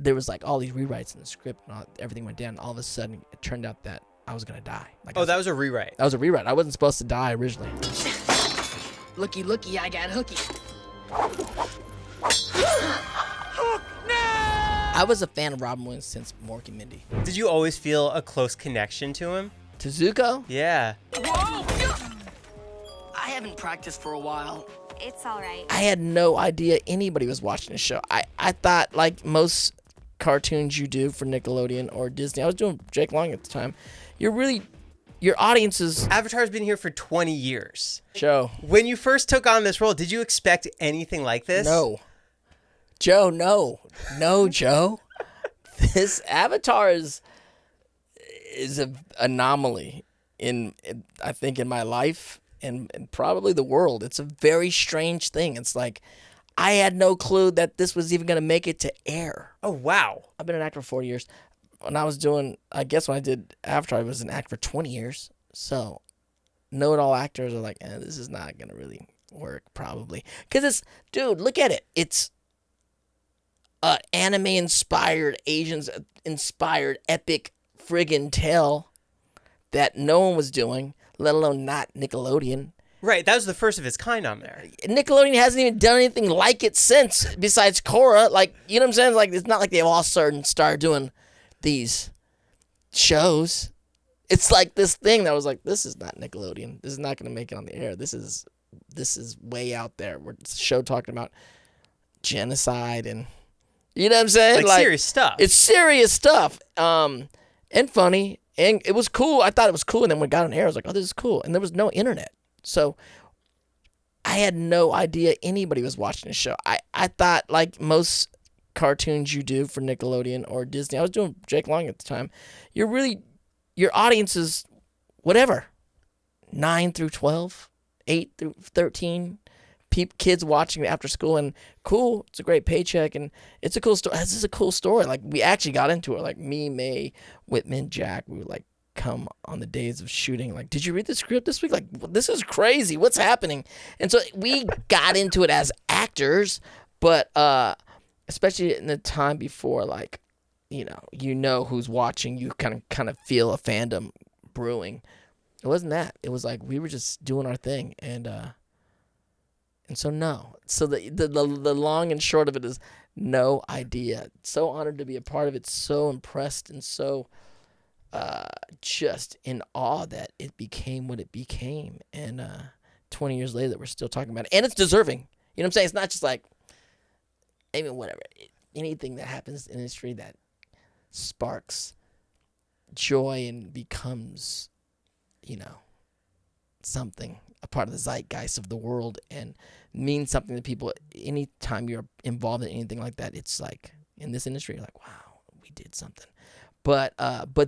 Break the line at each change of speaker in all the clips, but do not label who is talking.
there was like all these rewrites in the script and everything went down. And all of a sudden, it turned out that I was gonna die. Like,
that was a rewrite.
That was a rewrite. I wasn't supposed to die originally.
Looky, looky, I got hooky.
I was a fan of Robin Williams since Mork and Mindy.
Did you always feel a close connection to him?
To Zuko?
Yeah.
Whoa! I haven't practiced for a while.
It's all right.
I had no idea anybody was watching the show. I thought, like most cartoons you do for Nickelodeon or Disney, I was doing Jake Long at the time, your audience is...
Avatar's been here for 20 years.
Joe.
When you first took on this role, did you expect anything like this?
No. Joe, no. No, Joe. This Avatar is an anomaly I think in my life and probably the world. It's a very strange thing. It's like I had no clue that this was even going to make it to air.
Oh, wow.
I've been an actor for 40 years. When I did Avatar, I was an actor for 20 years. So know-it-all actors are like, this is not going to really work probably. Because dude, look at it. It's anime-inspired, Asians-inspired, epic friggin' tale that no one was doing, let alone not Nickelodeon.
Right, that was the first of its kind on there.
Nickelodeon hasn't even done anything like it since, besides Korra. Like, you know what I'm saying? Like, it's not like they all started doing these shows. It's like this thing that was like, this is not Nickelodeon. This is not going to make it on the air. This is way out there. It's a show talking about genocide and, you know what I'm saying?
Like serious stuff.
It's serious stuff. And funny. And it was cool. I thought it was cool. And then when it got on air, I was like, oh, this is cool. And there was no internet. So I had no idea anybody was watching the show. I thought, like most cartoons you do for Nickelodeon or Disney, I was doing Jake Long at the time, your audience is whatever, 9 through 12, 8 through 13, kids watching after school, and cool, it's a great paycheck, and it's a cool story. This is a cool story. Like, we actually got into it. Like, me, May, Whitman, Jack, we would, like, come on the days of shooting. Like, did you read the script this week? Like, this is crazy. What's happening? And so we got into it as actors, but especially in the time before, like, you know who's watching. You kind of feel a fandom brewing. It wasn't that. It was like we were just doing our thing, and so no. So the long and short of it is no idea. So honored to be a part of it. So impressed and so just in awe that it became what it became. And 20 years later, we're still talking about it, and it's deserving. You know what I'm saying? It's not just like, I mean, whatever. Anything that happens in history that sparks joy and becomes, something, a part of the zeitgeist of the world, and means something to people. Anytime you're involved in anything like that, it's like, in this industry, you're like, wow, we did something. But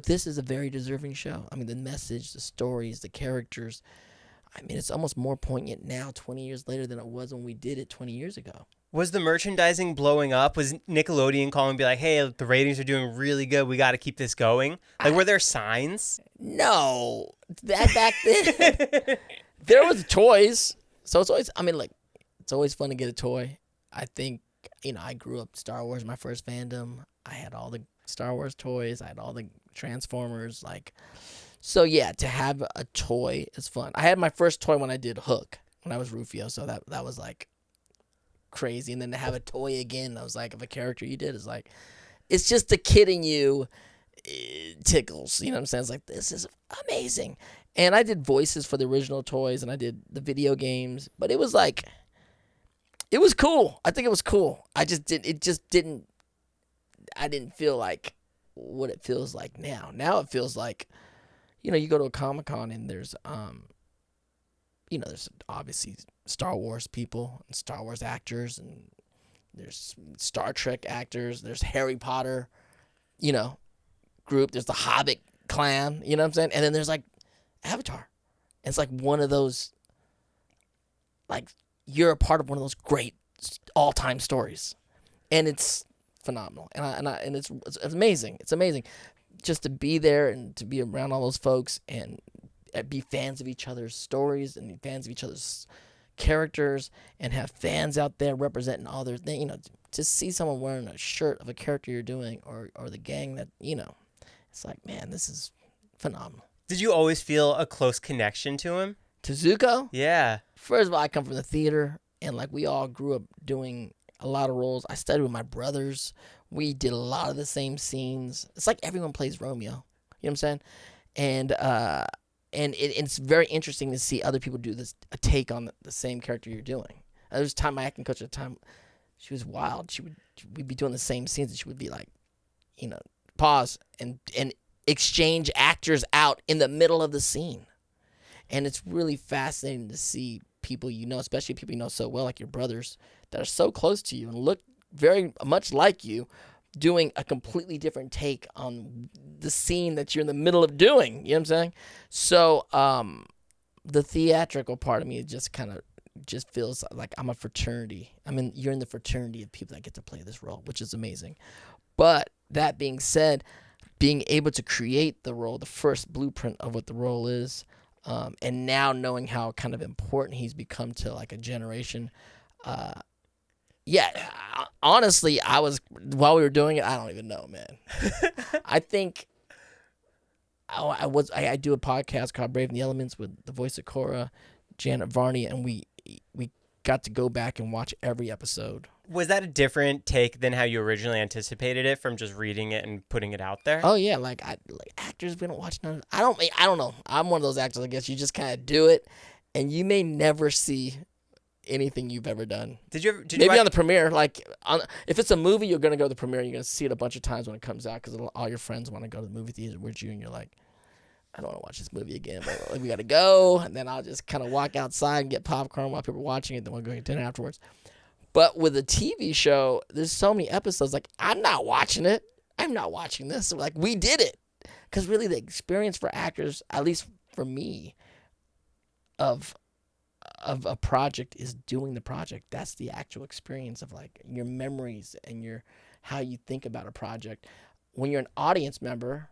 this is a very deserving show. I mean, the message, the stories, the characters. I mean, it's almost more poignant now, 20 years later, than it was when we did it 20 years ago.
Was the merchandising blowing up? Was Nickelodeon calling and be like, hey, the ratings are doing really good. We got to keep this going? Like, were there signs?
No. That back then, there was toys. So it's always, it's always fun to get a toy. I think, I grew up Star Wars, my first fandom. I had all the Star Wars toys. I had all the Transformers. So yeah, to have a toy is fun. I had my first toy when I did Hook, when I was Rufio. So that was like crazy. And then to have a toy again, I was like, of a character you did, is like, it's just the kid in you tickles. You know what I'm saying? It's like, this is amazing. And I did voices for the original toys, and I did the video games. But it was like, it was cool. I think it was cool. I didn't feel like what it feels like now. Now it feels like, you go to a Comic-Con and there's, there's obviously Star Wars people and Star Wars actors, and there's Star Trek actors, there's Harry Potter, group, there's the Hobbit clan, you know what I'm saying? And then there's like Avatar. And it's like one of those, like, you're a part of one of those great all-time stories. And it's phenomenal. And it's amazing. It's amazing just to be there and to be around all those folks and be fans of each other's stories and fans of each other's characters, and have fans out there representing all their things. to see someone wearing a shirt of a character you're doing or the gang that, it's like, man, this is phenomenal.
Did you always feel a close connection to him?
To Zuko?
Yeah.
First of all, I come from the theater, and like we all grew up doing a lot of roles. I studied with my brothers. We did a lot of the same scenes. It's like everyone plays Romeo. You know what I'm saying? And it's very interesting to see other people do this, a take on the same character you're doing. There was a time my acting coach at the time, she was wild. We'd be doing the same scenes, and she would be like, pause and exchange actors out in the middle of the scene. And it's really fascinating to see people especially people you know so well, like your brothers, that are so close to you and look very much like you, doing a completely different take on the scene that you're in the middle of doing. You know what I'm saying? So the theatrical part of me just feels like I'm a fraternity. You're in the fraternity of people that get to play this role, which is amazing. But that being said, being able to create the role, the first blueprint of what the role is, and now knowing how kind of important he's become to like a generation. Honestly, while we were doing it, I don't even know, man. I think I do a podcast called Brave in the Elements with the voice of Korra, Janet Varney, and we got to go back and watch every episode.
Was that a different take than how you originally anticipated it from just reading it and putting it out there?
Oh yeah, like actors we don't watch none. I don't know. I'm one of those actors. I guess you just kind of do it, and you may never see anything you've ever done.
Did you
maybe on the premiere? Like, if it's a movie, you're gonna go to the premiere. You're gonna see it a bunch of times when it comes out because all your friends want to go to the movie theater with you, and you're like, I don't want to watch this movie again, but we got to go. And then I'll just kind of walk outside and get popcorn while people are watching it. Then we'll go get dinner afterwards. But with a TV show, there's so many episodes. Like, I'm not watching it. I'm not watching this. Like, we did it. Because really the experience for actors, at least for me, of a project is doing the project. That's the actual experience of like your memories and how you think about a project. When you're an audience member,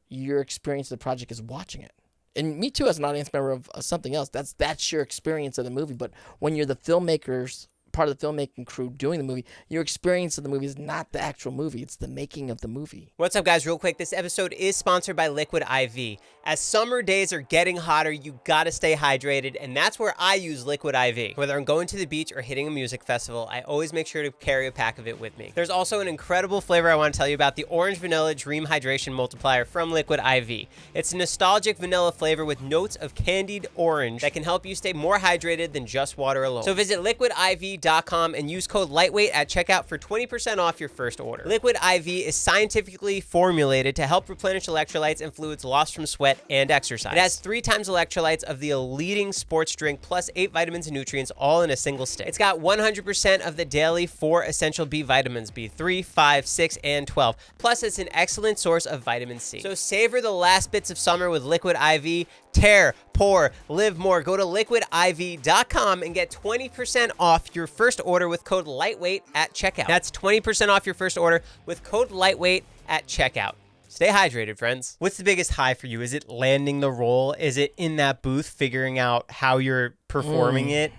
your experience of the project is watching it. And me too, as an audience member of something else, that's your experience of the movie. But when you're the filmmakers, part of the filmmaking crew doing the movie, your experience of the movie is not the actual movie, it's the making of the movie.
What's up, guys? Real quick, this episode is sponsored by Liquid IV. As summer days are getting hotter, you gotta stay hydrated, and that's where I use Liquid IV. Whether I'm going to the beach or hitting a music festival, I always make sure to carry a pack of it with me. There's also an incredible flavor I want to tell you about, the Orange Vanilla Dream Hydration Multiplier from Liquid IV. It's a nostalgic vanilla flavor with notes of candied orange that can help you stay more hydrated than just water alone. So visit liquidiv.com and use code LIGHTWEIGHT at checkout for 20% off your first order. Liquid IV is scientifically formulated to help replenish electrolytes and fluids lost from sweat and exercise. It has 3 times electrolytes of the leading sports drink, plus 8 vitamins and nutrients, all in a single stick. It's got 100% of the daily 4 essential B vitamins, B3, 5, 6, and 12. Plus, it's an excellent source of vitamin C. So savor the last bits of summer with Liquid IV. Tear, pour, live more. Go to liquidiv.com and get 20% off your first order with code LIGHTWEIGHT at checkout. That's 20% off your first order with code LIGHTWEIGHT at checkout. Stay hydrated, friends. What's the biggest high for you? Is it landing the role? Is it in that booth figuring out how you're performing it?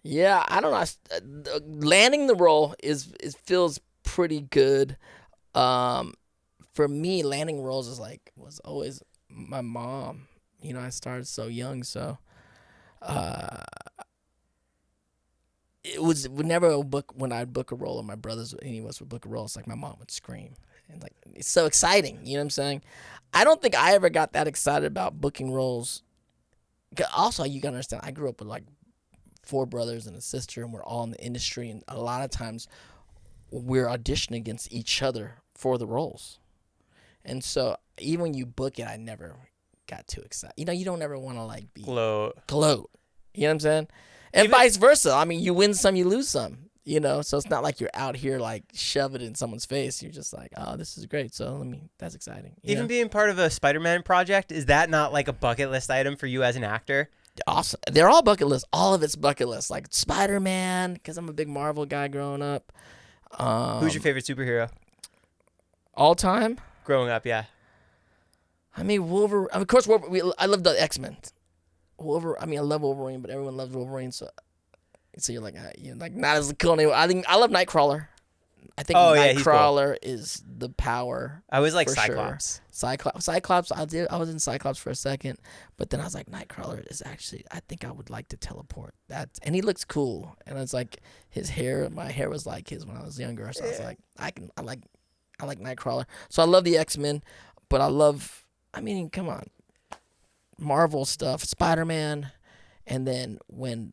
Yeah, I don't know. Landing the role feels pretty good. For me, landing roles was always my mom. I started so young, so it was whenever when I'd book a role, or my brothers, any of us would book a role, it's like my mom would scream. And like, it's so exciting, you know what I'm saying? I don't think I ever got that excited about booking roles. Also, you gotta understand, I grew up with like 4 brothers and a sister, and we're all in the industry, and a lot of times we're auditioning against each other for the roles. And so even when you book it, I never got too excited. You don't ever want to like be gloat. You know what I'm saying? And vice versa. I mean, you win some, you lose some. So it's not like you're out here like shove it in someone's face. You're just like, oh, this is great. So that's exciting.
Even being part of a Spider-Man project, is that not like a bucket list item for you as an actor?
Awesome. They're all bucket lists. All of it's bucket list. Like Spider-Man, because I'm a big Marvel guy growing up.
Who's your favorite superhero?
All time?
Growing up, yeah.
I mean, Wolverine. Of course, Wolverine. I love the X-Men. I love Wolverine, but everyone loves Wolverine. So So you're like, you're like not as cool anymore. I think I love Nightcrawler. I think
he's cool.
Nightcrawler is the power.
I was like
for
Cyclops.
Sure. Cyclops. I was in Cyclops for a second, but then I was like, Nightcrawler is actually. I think I would like to teleport. And he looks cool. And it's like his hair. My hair was like his when I was younger. So I was like, I like Nightcrawler. So I love the X-Men, but I mean, come on, Marvel stuff, Spider-Man, and then when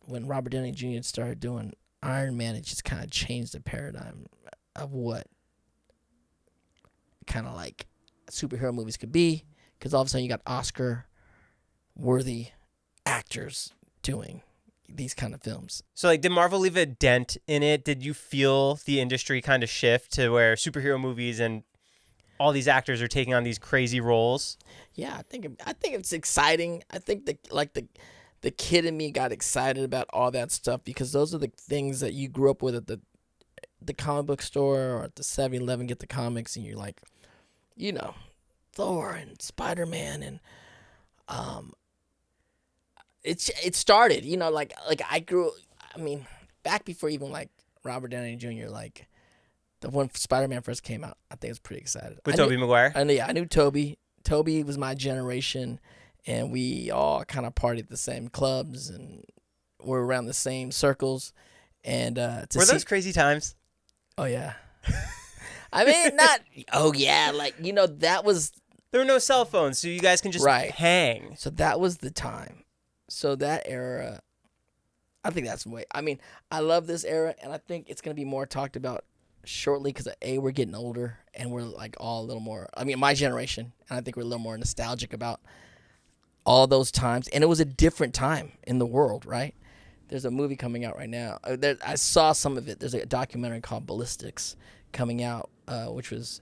Robert Downey Jr. started doing Iron Man, it just kind of changed the paradigm of what kind of like superhero movies could be, because all of a sudden you got Oscar-worthy actors doing these kind of films.
So, like, did Marvel leave a dent in it? Did you feel the industry kind of shift to where superhero movies and all these actors are taking on these crazy roles?
Yeah, I think it's exciting. I think the kid in me got excited about all that stuff because those are the things that you grew up with at the comic book store or at the 7-Eleven, get the comics, and you're like, Thor and Spider-Man, and it started, like I grew. I mean, back before even like Robert Downey Jr. Like the when Spider-Man first came out, I think I was pretty excited.
With Tobey Maguire?
I knew Tobey. Tobey was my generation. And we all kind of partied at the same clubs and were around the same circles. And
were those crazy times?
Oh yeah. I mean, not. Oh yeah, like that was.
There were no cell phones, so you guys can just hang.
So that was the time. So that era, I think that's way. I mean, I love this era, and I think it's gonna be more talked about shortly because we're getting older and we're like all a little more. I mean, my generation, and I think we're a little more nostalgic about all those times, and it was a different time in the world, right? There's a movie coming out right now. I saw some of it. There's a documentary called Ballistics coming out, which was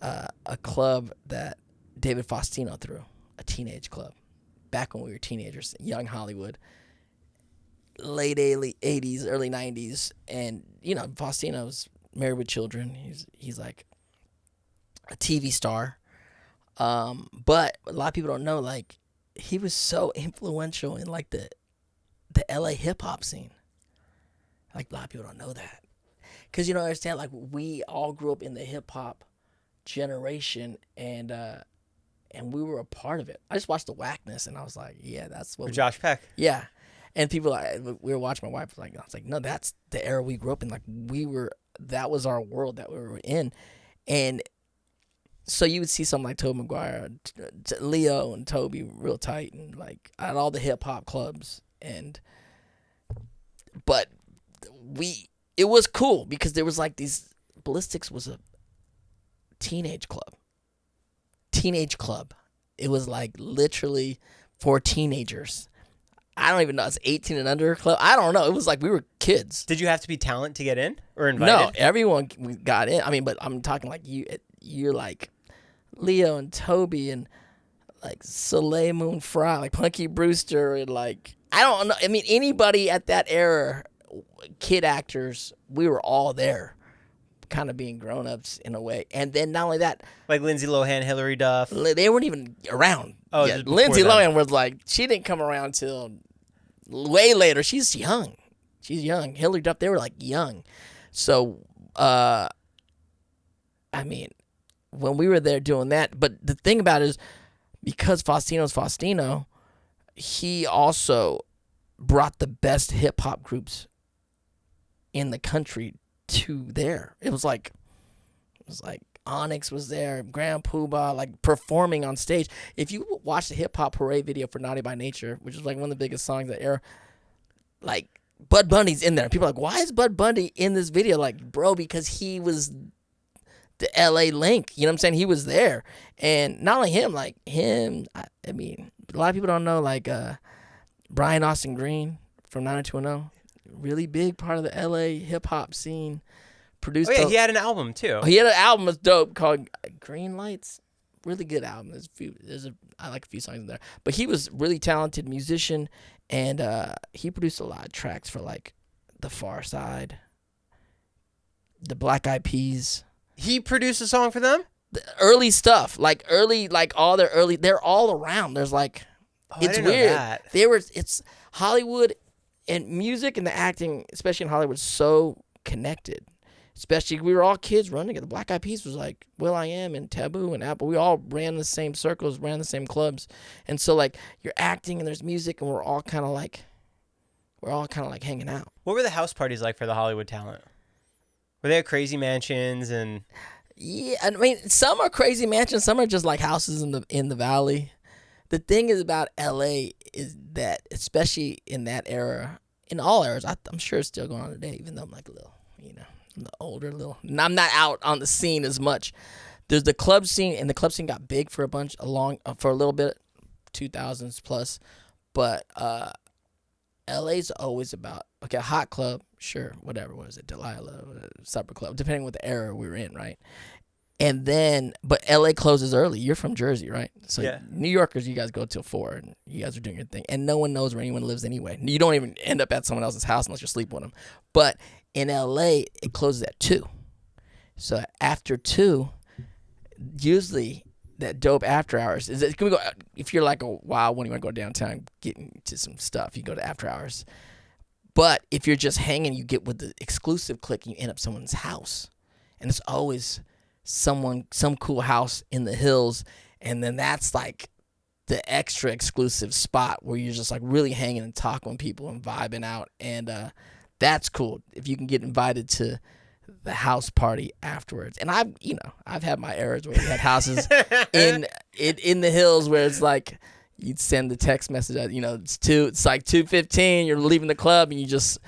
a club that David Faustino threw, a teenage club, back when we were teenagers, young Hollywood, late 80s, early 90s, and Faustino's married with children. He's like a TV star, but a lot of people don't know, like, he was so influential in like the LA hip hop scene. Like, a lot of people don't know that. Because you don't understand, like, we all grew up in the hip hop generation, and we were a part of it. I just watched The Whackness, and I was like, yeah, that's what.
With Josh Peck.
Yeah. And people, we were watching, my wife was like, I was like, no, that's the era we grew up in. Like, that was our world that we were in. And so you would see something like Tobey Maguire, Leo and Toby real tight, and like at all the hip hop clubs, but it was cool because there was like these. Ballistics was a teenage club. It was like literally for teenagers. I don't even know. It's 18 and under club. I don't know. It was like we were kids.
Did you have to be talent to get in or invited?
No, everyone got in. I mean, but I'm talking like you're like Leo and Toby and like Soleil Moon Frye, like Punky Brewster, and like I don't know. I mean, anybody at that era, kid actors, we were all there, kind of being grown-ups in a way. And then not only that,
like Lindsay Lohan, Hilary Duff,
they weren't even around.
Oh,
yet. Lindsay Lohan was like, she didn't come around till way later. She's young. Hilary Duff, they were like young. So, I mean, when we were there doing that, but the thing about it is, because Faustino's Faustino, he also brought the best hip hop groups in the country to there. It was like Onyx was there, Grand Poobah, like performing on stage. If you watch the hip hop parade video for Naughty by Nature, which is like one of the biggest songs of that era, like Bud Bunny's in there. People are like, why is Bud Bunny in this video? Like, bro, because he was the LA link. You know what I'm saying? He was there. And not only him, like him, I mean, a lot of people don't know, like Brian Austin Green from 90210, really big part of the LA hip hop scene. Produced.
Oh yeah, he had an album too.
He had an album that's dope called Green Lights. Really good album. I like a few songs in there. But he was really talented musician, and he produced a lot of tracks for like The Far Side, the Black Eyed Peas.
He produced a song for them?
The early stuff, like all their early, they're all around. There's like, it's
I didn't
weird.
know that.
It's Hollywood and music and the acting, especially in Hollywood, is so connected. Especially, we were all kids running together. Black Eyed Peas was like will.i.am and Taboo and Apple. We all ran the same circles, ran the same clubs. And so, like, you're acting and there's music and we're all kind of like hanging out.
What were the house parties like for the Hollywood talent? Were they at crazy mansions and...
Yeah, I mean, some are crazy mansions. Some are just like houses in the valley. The thing is about L.A. is that, especially in that era, in all eras, I'm sure it's still going on today, even though I'm like a little, I'm the older little. And I'm not out on the scene as much. There's the club scene, and the club scene got big for a little bit, 2000s plus. But LA's always about, okay, a hot club, sure, whatever, what was it, Delilah, supper club, depending on what the era we were in, right? And then, but LA closes early. You're from Jersey, right? So
yeah.
New Yorkers, you guys go till 4, and you guys are doing your thing. And no one knows where anyone lives anyway. You don't even end up at someone else's house unless you're sleeping with them. But in LA, it closes at 2. So after 2, usually that dope after hours is can we go, if you're like a wild one, you want to go downtown, get into some stuff, you go to after hours. But if you're just hanging, you get with the exclusive clique, and you end up someone's house. And it's always some cool house in the hills, and then that's like the extra exclusive spot where you're just like really hanging and talking with people and vibing out, and that's cool if you can get invited to the house party afterwards. And I've had my eras where we had houses in the hills where it's like you'd send the text message out, it's like 2:15, you're leaving the club, and you just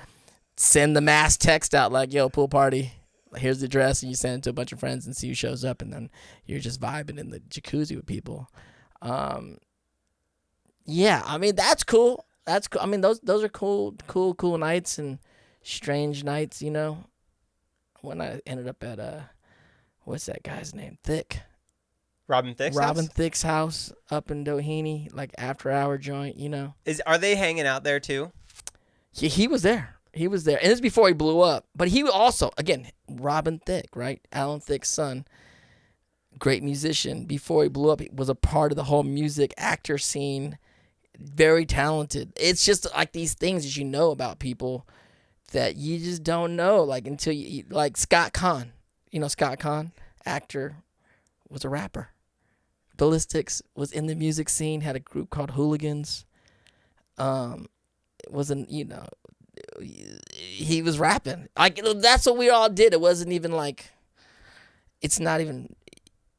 send the mass text out like, yo, pool party, here's the address, and you send it to a bunch of friends and see who shows up, and then you're just vibing in the jacuzzi with people. Yeah, I mean, that's cool. That's cool. I mean, those are cool nights and strange nights, When I ended up at what's that guy's name?
Robin
Thicke's house up in Doheny, like after hour joint,
Are they hanging out there too?
Yeah, he was there. And this is before he blew up. But he also, again, Robin Thicke, right? Alan Thicke's son, great musician. Before he blew up, he was a part of the whole music actor scene. Very talented. It's just like these things that you know about people that you just don't know, like until you, like Scott Conn. Scott Conn, actor, was a rapper. Ballistics was in the music scene, had a group called Hooligans. He was rapping. Like, that's what we all did. It wasn't even like, it's not even,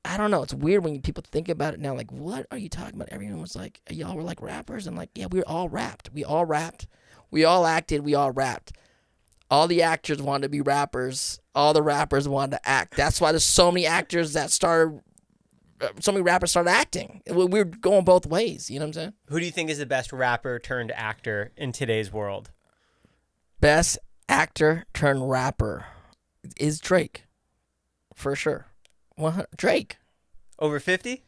I don't know. It's weird when people think about it now. Like, what are you talking about? Everyone was like, y'all were like rappers. I'm like, yeah, we all rapped. We all rapped. We all acted. We all rapped. All the actors wanted to be rappers. All the rappers wanted to act. That's why there's so many actors that started, so many rappers started acting. We were going both ways. You know what I'm saying?
Who do you think is the best rapper turned actor in today's world?
Best actor turned rapper is Drake, for sure. Drake.
Over 50?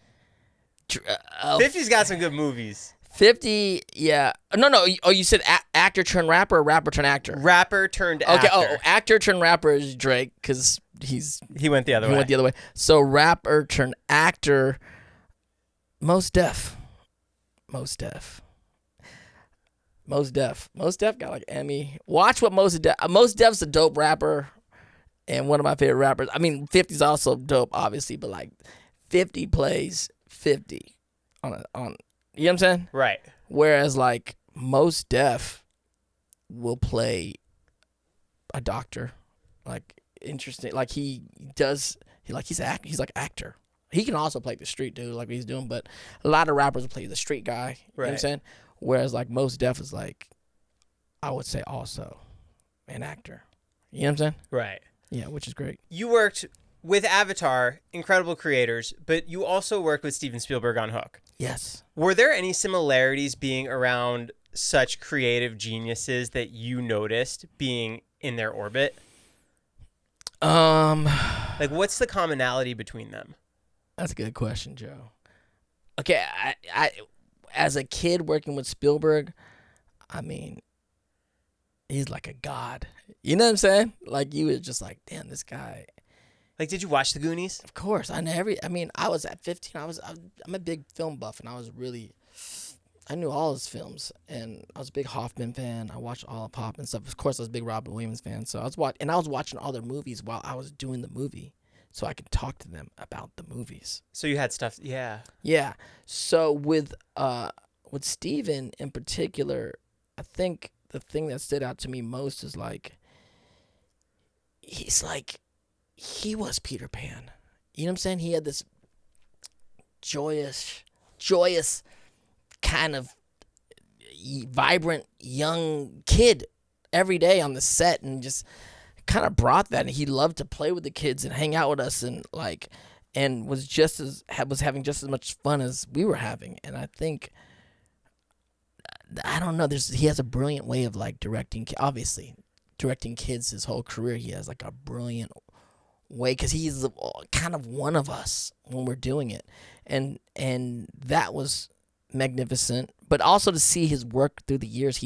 50's got some good movies.
50, yeah. No. Oh, you said actor turned rapper or rapper turned actor?
Rapper turned actor.
Okay, actor turned rapper is Drake because he
went the other way.
He went the other way. So rapper turned actor, Mos Def. Mos Def got like Emmy. Watch what Mos Def's a dope rapper and one of my favorite rappers. I mean, 50's also dope, obviously, but like 50 plays 50 on you know what I'm saying?
Right.
Whereas like Mos Def will play a doctor, like interesting. Like he's like actor. He can also play the street dude, like he's doing. But a lot of rappers will play the street guy. You know what I'm saying? Whereas like Mos Def is like, I would say also an actor. You know what I'm saying?
Right.
Yeah, which is great.
You worked with Avatar, incredible creators, but you also worked with Steven Spielberg on Hook.
Yes.
Were there any similarities being around such creative geniuses that you noticed being in their orbit? Like, what's the commonality between them?
That's a good question, Joe. Okay, I as a kid working with Spielberg, I mean, he's like a god. You know what I'm saying? Like, you was just like, damn, this guy.
Like, did you watch The Goonies?
Of course. I was at 15. I'm a big film buff, and I was really I knew all his films, and I was a big Hoffman fan. I watched all of Hoffman stuff. Of course, I was a big Robin Williams fan. So I was watching all their movies while I was doing the movie, so I could talk to them about the movies.
So you had stuff, yeah.
Yeah. So with Steven in particular, I think the thing that stood out to me most is like he was Peter Pan. You know what I'm saying? He had this joyous kind of vibrant young kid every day on the set, and just kind of brought that. And he loved to play with the kids and hang out with us, and was having just as much fun as we were having. And I think, I don't know, he has a brilliant way of like directing. Obviously, directing kids his whole career, he has like a brilliant way, because he's kind of one of us when we're doing it, and that was magnificent. But also to see his work through the years,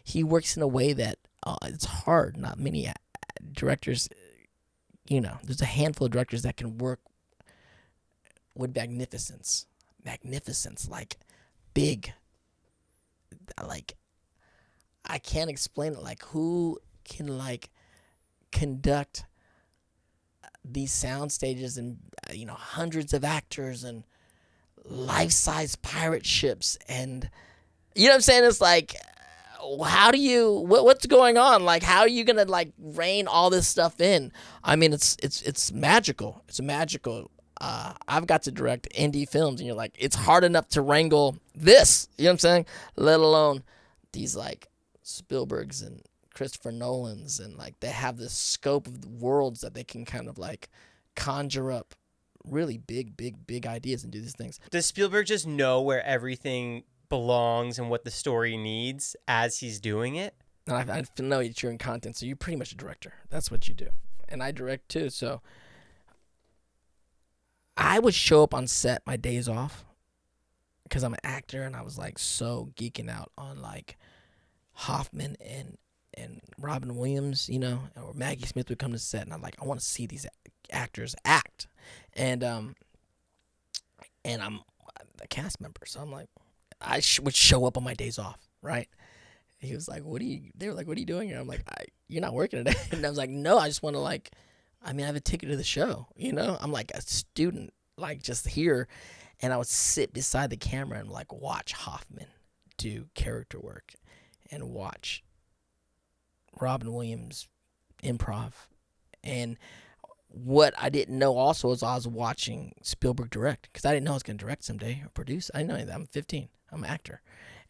he works in a way that it's hard. Not many directors, there's a handful of directors that can work with magnificence, like big, like I can't explain it. Like, who can like conduct these sound stages and hundreds of actors and life-size pirate ships, and you know what I'm saying? It's like, how do you what's going on? Like, how are you gonna like rein all this stuff in? I mean, it's magical. It's magical. I've got to direct indie films, and you're like, it's hard enough to wrangle this. You know what I'm saying? Let alone these like Spielbergs and Christopher Nolans, and like they have this scope of the worlds that they can kind of like conjure up really big ideas and do these things.
Does Spielberg just know where everything belongs and what the story needs as he's doing it?
And I know that you're in content, so you're pretty much a director. That's what you do. And I direct too, so I would show up on set my days off because I'm an actor, and I was like so geeking out on like Hoffman and Robin Williams, or Maggie Smith would come to set, and I'm like, I want to see these actors act. And I'm a cast member, so I'm like, I would show up on my days off, right? He was like, they were like, what are you doing here? I'm like, you're not working today. And I was like, no, I just want to I have a ticket to the show, I'm like a student, like just here. And I would sit beside the camera and like watch Hoffman do character work and watch Robin Williams improv. And what I didn't know also is I was watching Spielberg direct, because I didn't know I was going to direct someday or produce. I didn't know anything. I'm 15. I'm an actor.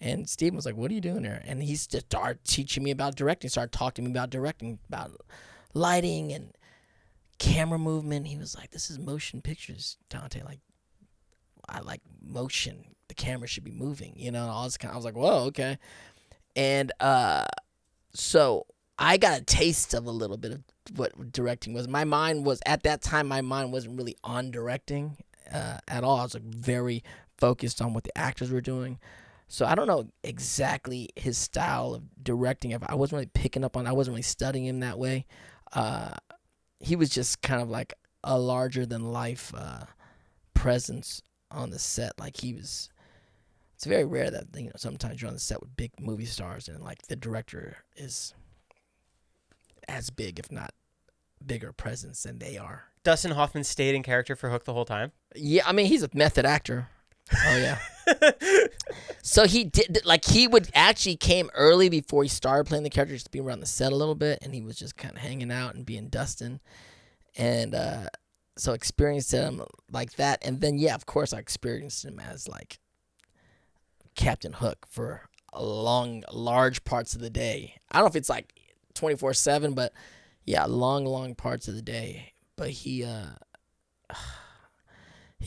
And Steven was like, what are you doing there? And he started teaching me about directing, started talking to me about directing, about lighting and camera movement. He was like, this is motion pictures, Dante. Like, I like motion. The camera should be moving, all this kind of, I was like, whoa, okay. And so I got a taste of a little bit of what directing was. My mind was, at that time, wasn't really on directing at all. I was like very focused on what the actors were doing. So I don't know exactly his style of directing. I wasn't really picking up on, I wasn't really studying him that way. He was just kind of like a larger than life presence on the set. Like it's very rare that, sometimes you're on the set with big movie stars and like the director is as big, if not bigger presence than they are.
Dustin Hoffman stayed in character for Hook the whole time?
Yeah, I mean, he's a method actor. Oh, yeah. So he did, like, he would actually came early before he started playing the character, just to be around the set a little bit, and he was just kind of hanging out and being Dustin. And so experienced him like that. And then, yeah, of course, I experienced him as, like, Captain Hook for large parts of the day. I don't know if it's, like, 24/7, but, yeah, long parts of the day. But he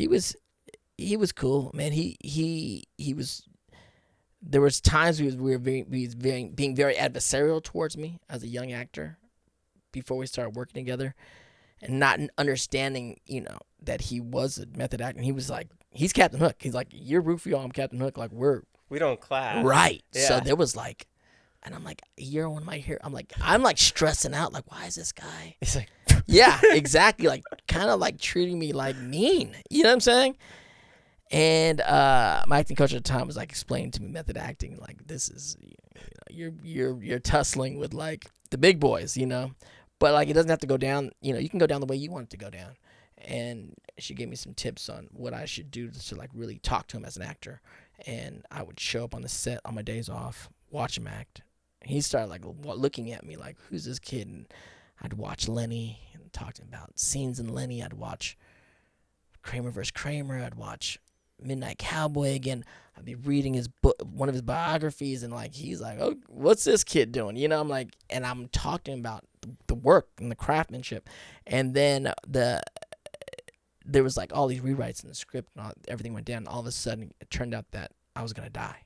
was cool, man. He was. There was being very adversarial towards me as a young actor before we started working together, and not understanding, that he was a method actor. And he was like, he's Captain Hook. He's like, you're Rufio, I'm Captain Hook. Like,
we don't clash,
right?
Yeah.
So there was like, and I'm like, you're one of my heroes. I'm like stressing out. Like, why is this guy?
He's like,
yeah, exactly. Like, kind of like treating me like mean. You know what I'm saying? And my acting coach at the time was like explaining to me method acting, like this is, you're tussling with like the big boys, but like it doesn't have to go down. You can go down the way you want it to go down. And she gave me some tips on what I should do to like really talk to him as an actor. And I would show up on the set on my days off, watch him act. He started like looking at me like, who's this kid? And I'd watch Lenny and talk to him about scenes in Lenny. I'd watch Kramer vs. Kramer. I'd watch Midnight Cowboy again. I'd be reading his book, one of his biographies, and like he's like, "Oh, what's this kid doing?" I'm like, and I'm talking about the work and the craftsmanship, and then there was like all these rewrites in the script, and everything went down. And all of a sudden, it turned out that I was gonna die.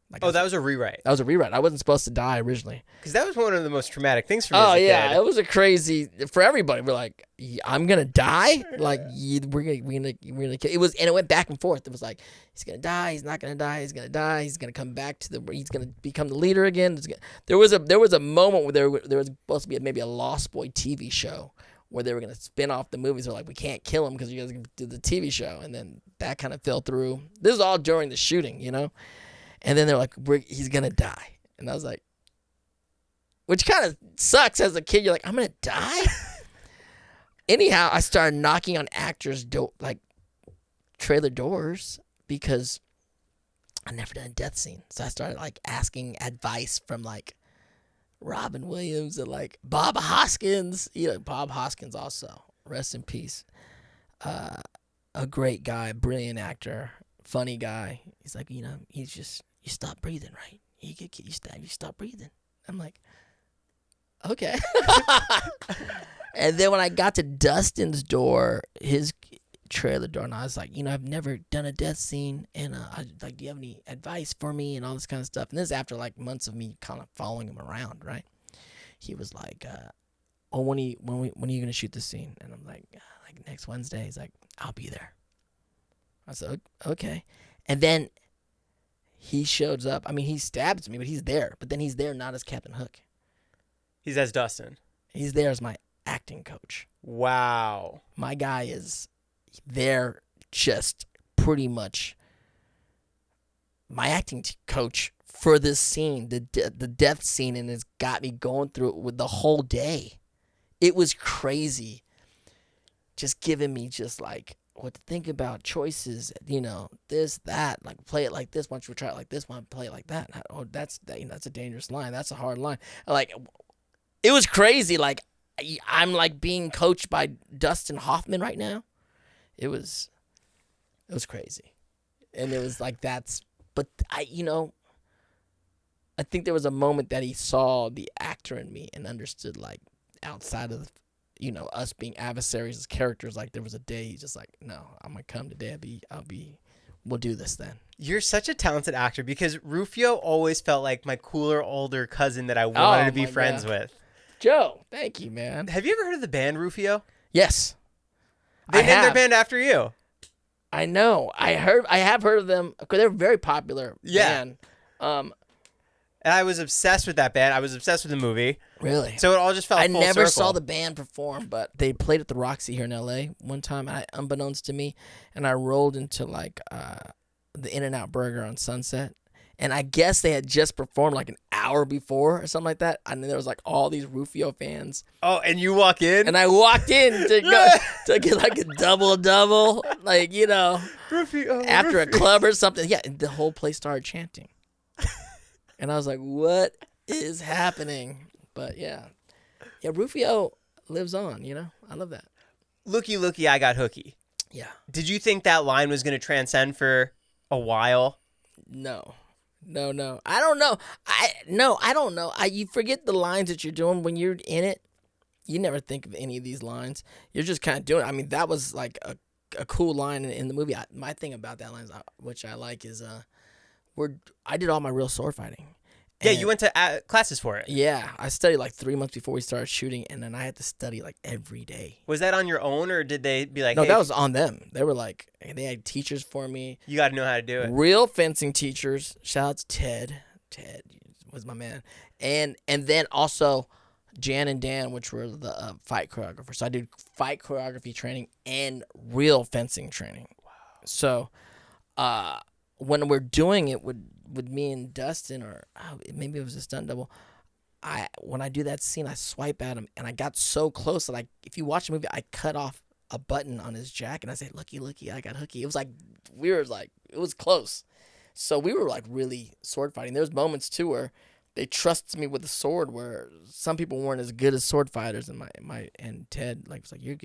Like
that was a rewrite.
That was a rewrite. I wasn't supposed to die originally.
Because that was one of the most traumatic things for me.
Oh
as a
yeah,
kid.
it was a crazy for everybody. We're like, I'm gonna die. Like we're gonna kill. It was, and it went back and forth. It was like he's gonna die. He's not gonna die. He's gonna die. He's gonna come back he's gonna become the leader again. There was a moment where there was supposed to be maybe a Lost Boy TV show where they were gonna spin off the movies. They're like, we can't kill him because you guys are gonna do the TV show, and then that kind of fell through. This is all during the shooting, And then they're like, he's going to die. And I was like, which kind of sucks as a kid. You're like, I'm going to die? Anyhow, I started knocking on actors' trailer doors because I never done a death scene. So I started like asking advice from like Robin Williams and like Bob Hoskins. Bob Hoskins also, rest in peace. A great guy, brilliant actor, funny guy. He's like, he's just, you stop breathing, right? You stop breathing. I'm like, okay. And then when I got to Dustin's door, his trailer door, and I was like, I've never done a death scene, and I like, do you have any advice for me, and all this kind of stuff. And this is after like months of me kind of following him around, right? He was like, when are you gonna shoot this scene? And I'm like next Wednesday. He's like, I'll be there. I said, okay. And then he shows up. I mean, he stabs me, but he's there. But then he's there not as Captain Hook.
He's as Dustin.
He's there as my acting coach.
Wow.
My guy is there just pretty much my acting coach for this scene, the death scene, and it's got me going through it with the whole day. It was crazy. Just giving me just like what to think about, choices, this, that, like play it like this. Why don't you try it like this? Why don't you play it like that? That's a dangerous line. That's a hard line. Like, it was crazy. Like, I'm like being coached by Dustin Hoffman right now. It was crazy. And it was like, but I think there was a moment that he saw the actor in me and understood, like, outside of us being adversaries as characters, like there was a day he's just like, no, I'm gonna come today. We'll do this then.
You're such a talented actor because Rufio always felt like my cooler older cousin that I wanted to be friends with.
Joe, thank you, man.
Have you ever heard of the band Rufio?
Yes.
They named their band after you.
I know. I have heard of them because they're a very popular band.
And I was obsessed with that band. I was obsessed with the movie.
Really?
So it all just felt full
I never
circle.
saw the band perform, but they played at the Roxy here in LA one time, unbeknownst to me, and I rolled into like the In-N-Out Burger on Sunset, and I guess they had just performed like an hour before or something like that, and then there was like all these Rufio fans.
Oh, and you walk in?
And I walked in to go to get like a double, like,
Rufio,
after a club or something. Yeah, and the whole place started chanting. And I was like, what is happening? But yeah, Rufio lives on, I love that.
Looky, looky, I got hooky.
Yeah.
Did you think that line was going to transcend for a while?
No. I don't know. I don't know. You forget the lines that you're doing when you're in it. You never think of any of these lines. You're just kind of doing it. I mean, that was like a cool line in the movie. My thing about that line, which I like, is I did all my real sword fighting.
Yeah, you went to classes for it.
Yeah, I studied like 3 months before we started shooting, and then I had to study like every day.
Was that on your own, or did they be like,
no,
hey,
that was on them. They were like, they had teachers for me.
You got to know how to do it.
Real fencing teachers. Shout out to Ted. Ted was my man. And then also Jan and Dan, which were the fight choreographers. So I did fight choreography training and real fencing training. Wow. So when we're doing it with me and Dustin, or maybe it was a stunt double, when I do that scene, I swipe at him, and I got so close that if you watch the movie, I cut off a button on his jacket, and I say, "Looky, looky, I got hooky." It was like it was close. So we were like really sword fighting. There was moments too where they trusted me with the sword, where some people weren't as good as sword fighters, and and Ted was like, "You're,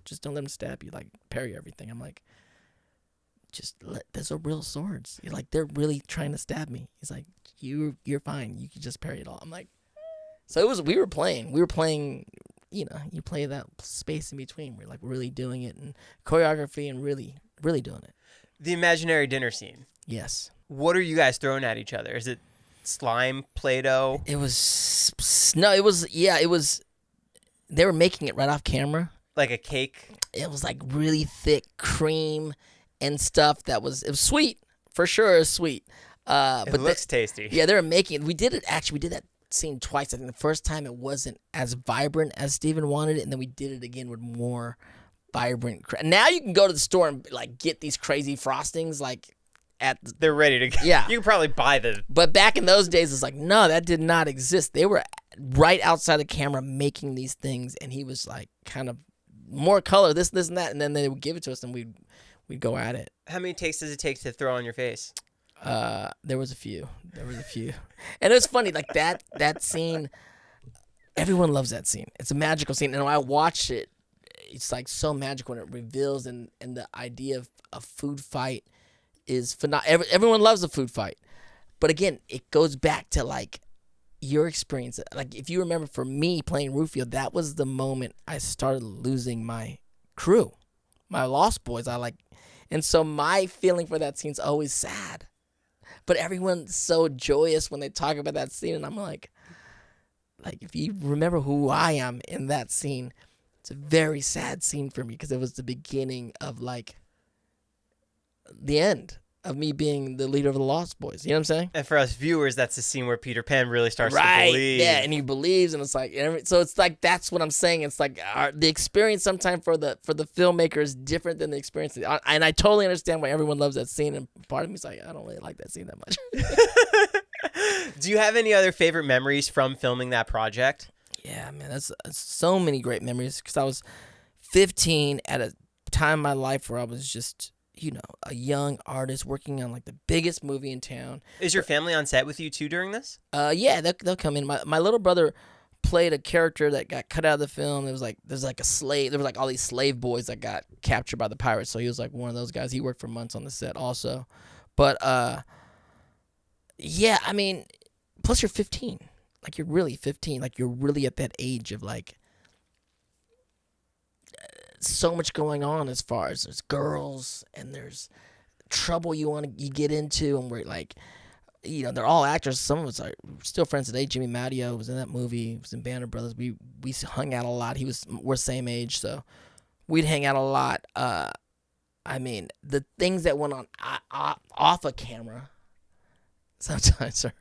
just don't let him stab you, like parry everything." I'm like, those are real swords. You're like, they're really trying to stab me. He's like, you're fine. You can just parry it all. I'm like, so we were playing, you play that space in between. We're like really doing it, and choreography, and really, really doing it.
The imaginary dinner scene.
Yes.
What are you guys throwing at each other? Is it slime, Play-Doh?
It was they were making it right off camera.
Like a cake?
It was like really thick cream and stuff. It was sweet. For sure, it was sweet. But
it looks tasty.
Yeah, they were making it. We did that scene twice. I think the first time it wasn't as vibrant as Steven wanted it, and then we did it again with more vibrant. Now you can go to the store and get these crazy frostings
they're ready to go.
Yeah.
You can probably buy them.
But back in those days, it's like, no, that did not exist. They were right outside the camera making these things, and he was like, kind of more color, this and that, and then they would give it to us, and we'd go at it.
How many takes does it take to throw on your face?
There was a few. And it was funny, that scene, everyone loves that scene. It's a magical scene, and when I watch it, it's like so magical when it reveals, and the idea of a food fight is phenomenal. Everyone loves a food fight. But again, it goes back to your experience. If you remember, for me playing Rufio, that was the moment I started losing my crew, my Lost Boys. And so my feeling for that scene's always sad. But everyone's so joyous when they talk about that scene, and I'm like if you remember who I am in that scene, it's a very sad scene for me, because it was the beginning of the end of me being the leader of the Lost Boys. You know what I'm saying?
And for us viewers, that's the scene where Peter Pan really starts to
right.
believe.
Yeah, and he believes, and it's so it's that's what I'm saying. It's the experience sometimes for the filmmaker is different than the experience. And I totally understand why everyone loves that scene, and part of me is like, I don't really like that scene that much.
Do you have any other favorite memories from filming that project?
Yeah, man, that's so many great memories, because I was 15 at a time in my life where I was just, a young artist working on the biggest movie in town.
Is your family on set with you too during this?
Yeah, they'll come in. My little brother played a character that got cut out of the film. It was there's a slave. There was all these slave boys that got captured by the pirates. So he was one of those guys. He worked for months on the set also. But yeah, I mean, plus you're 15. You're really 15. You're really at that age of so much going on, as far as there's girls and there's trouble you get into, and we're they're all actors. Some of us are still friends today. Jimmy Matteo was in that movie. He was in Band of Brothers. We hung out a lot. We're same age, so we'd hang out a lot. I mean, the things that went on off a camera sometimes are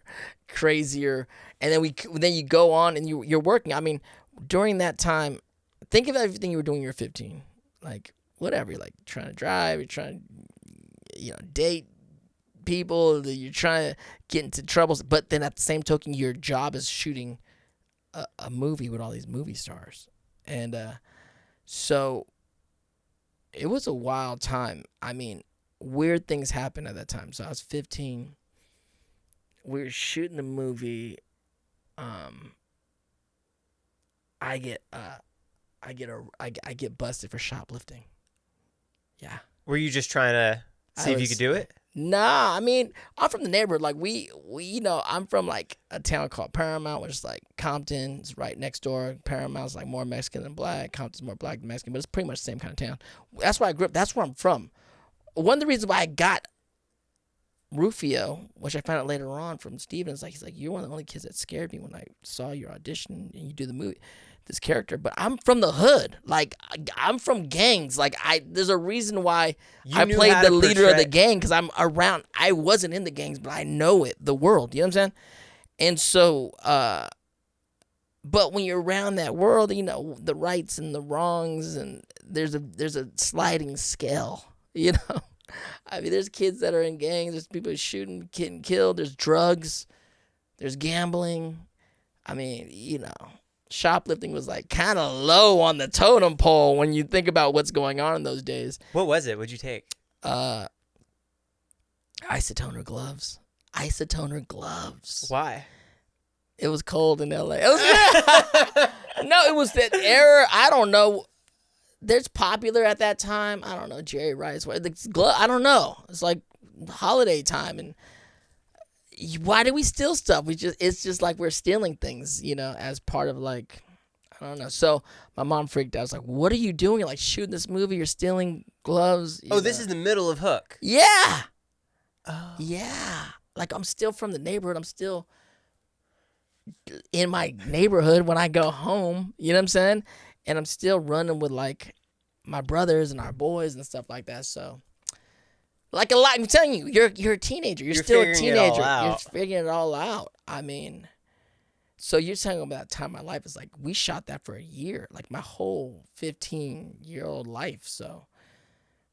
crazier, and then you go on and you're working. I mean, during that time, think of everything you were doing when you were 15. Whatever. You're trying to drive. You're trying to, date people. You're trying to get into troubles. But then at the same token, your job is shooting a movie with all these movie stars. And so it was a wild time. I mean, weird things happened at that time. So I was 15. We were shooting the movie. I get busted for shoplifting. Yeah.
Were you just trying to see if you could do it?
Nah, I mean, I'm from the neighborhood. We I'm from a town called Paramount, which is Compton. It's right next door. Paramount's more Mexican than black. Compton's more black than Mexican, but it's pretty much the same kind of town. That's where I grew up. That's where I'm from. One of the reasons why I got Rufio, which I found out later on from Steven, he's like, you're one of the only kids that scared me when I saw your audition and you do the movie. This character, but I'm from the hood. I'm from gangs. There's a reason why I played the leader of the gang, because I'm around. I wasn't in the gangs, but I know the world. You know what I'm saying? And so, but when you're around that world, the rights and the wrongs, and there's a sliding scale. I mean, there's kids that are in gangs. There's people shooting, getting killed. There's drugs. There's gambling. I mean, shoplifting was like kind of low on the totem pole when you think about what's going on in those days.
What was it? What'd you take?
Isotoner gloves. Isotoner gloves.
Why?
It was cold in LA. No, it was that era. I don't know. There's popular at that time. I don't know. Jerry Rice. I don't know. It's like holiday time, and why do we steal stuff? It's just like we're stealing things, as part of like, I don't know. So my mom freaked out. I was like, "What are you doing? You're like shooting this movie. You're stealing gloves."
This is the middle of Hook.
Yeah.
Oh.
Yeah. Like I'm still from the neighborhood. I'm still in my neighborhood when I go home. You know what I'm saying? And I'm still running with like my brothers and our boys and stuff like that. So, like a lot, I'm telling you, you're a teenager. You're still a teenager. You're figuring it all out. I mean, so you're telling about that time of my life is like we shot that for a year, like my whole 15-year-old life. So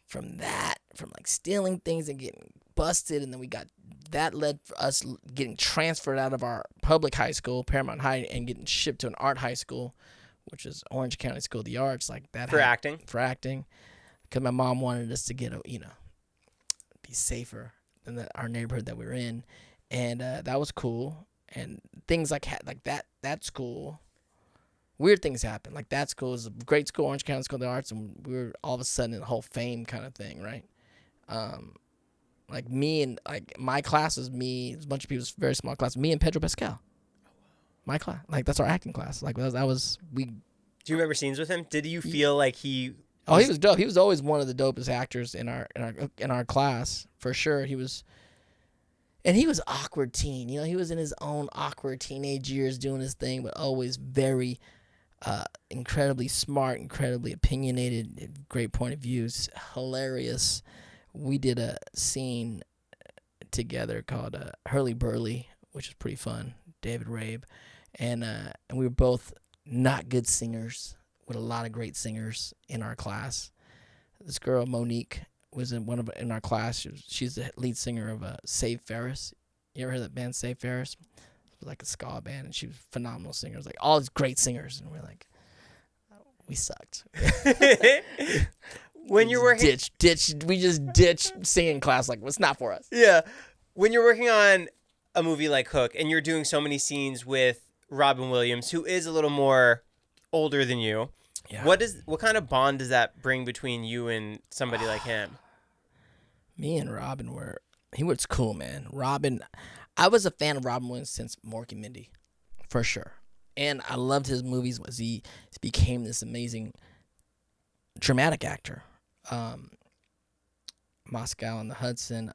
from like stealing things and getting busted, and then we got that led for us getting transferred out of our public high school, Paramount High, and getting shipped to an art high school, which is Orange County School of the Arts, like that.
For acting,
because my mom wanted us to get be safer than our neighborhood that we were in, and that was cool. And things like that school, weird things happen. Like that school is a great school, Orange County School of the Arts, and we were all of a sudden in a whole fame kind of thing, right? Like me and like my class was me, a bunch of people, very small class, me and Pedro Pascal. My class, like that's our acting class. Like that was we.
Do you remember scenes with him? Did you feel like he?
Oh, he was dope. He was always one of the dopest actors in our class for sure. He was awkward teen. He was in his own awkward teenage years doing his thing, but always very, incredibly smart, incredibly opinionated, great point of views, hilarious. We did a scene together called Hurly Burly, which is pretty fun. David Rabe, and we were both not good singers with a lot of great singers in our class. This girl Monique was in our class. She's the lead singer of Save Ferris. You ever heard that band Save Ferris? It was like a ska band, and she was a phenomenal singer. It was like all these great singers, and we're like, we sucked.
When you're working,
we just ditched singing class. Like, it's not for us.
Yeah. When you're working on a movie like Hook and you're doing so many scenes with Robin Williams, who is a little more older than you,
yeah.
What kind of bond does that bring between you and somebody like him? Me
and Robin he was cool, man. Robin, I was a fan of Robin Williams since Mork and Mindy, for sure. And I loved his movies as he became this amazing dramatic actor. Moscow on the Hudson,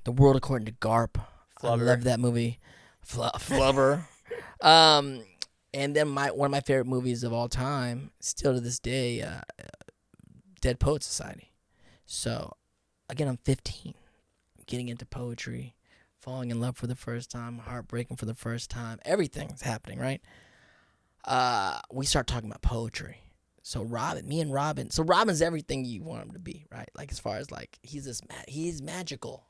The World According to Garp. Flubber. I love that movie. Flubber. And then one of my favorite movies of all time, still to this day, Dead Poets Society. So, again, I'm 15, getting into poetry, falling in love for the first time, heartbreaking for the first time. Everything's happening, right? We start talking about poetry. So Robin's everything you want him to be, right? Like as far as like he's magical.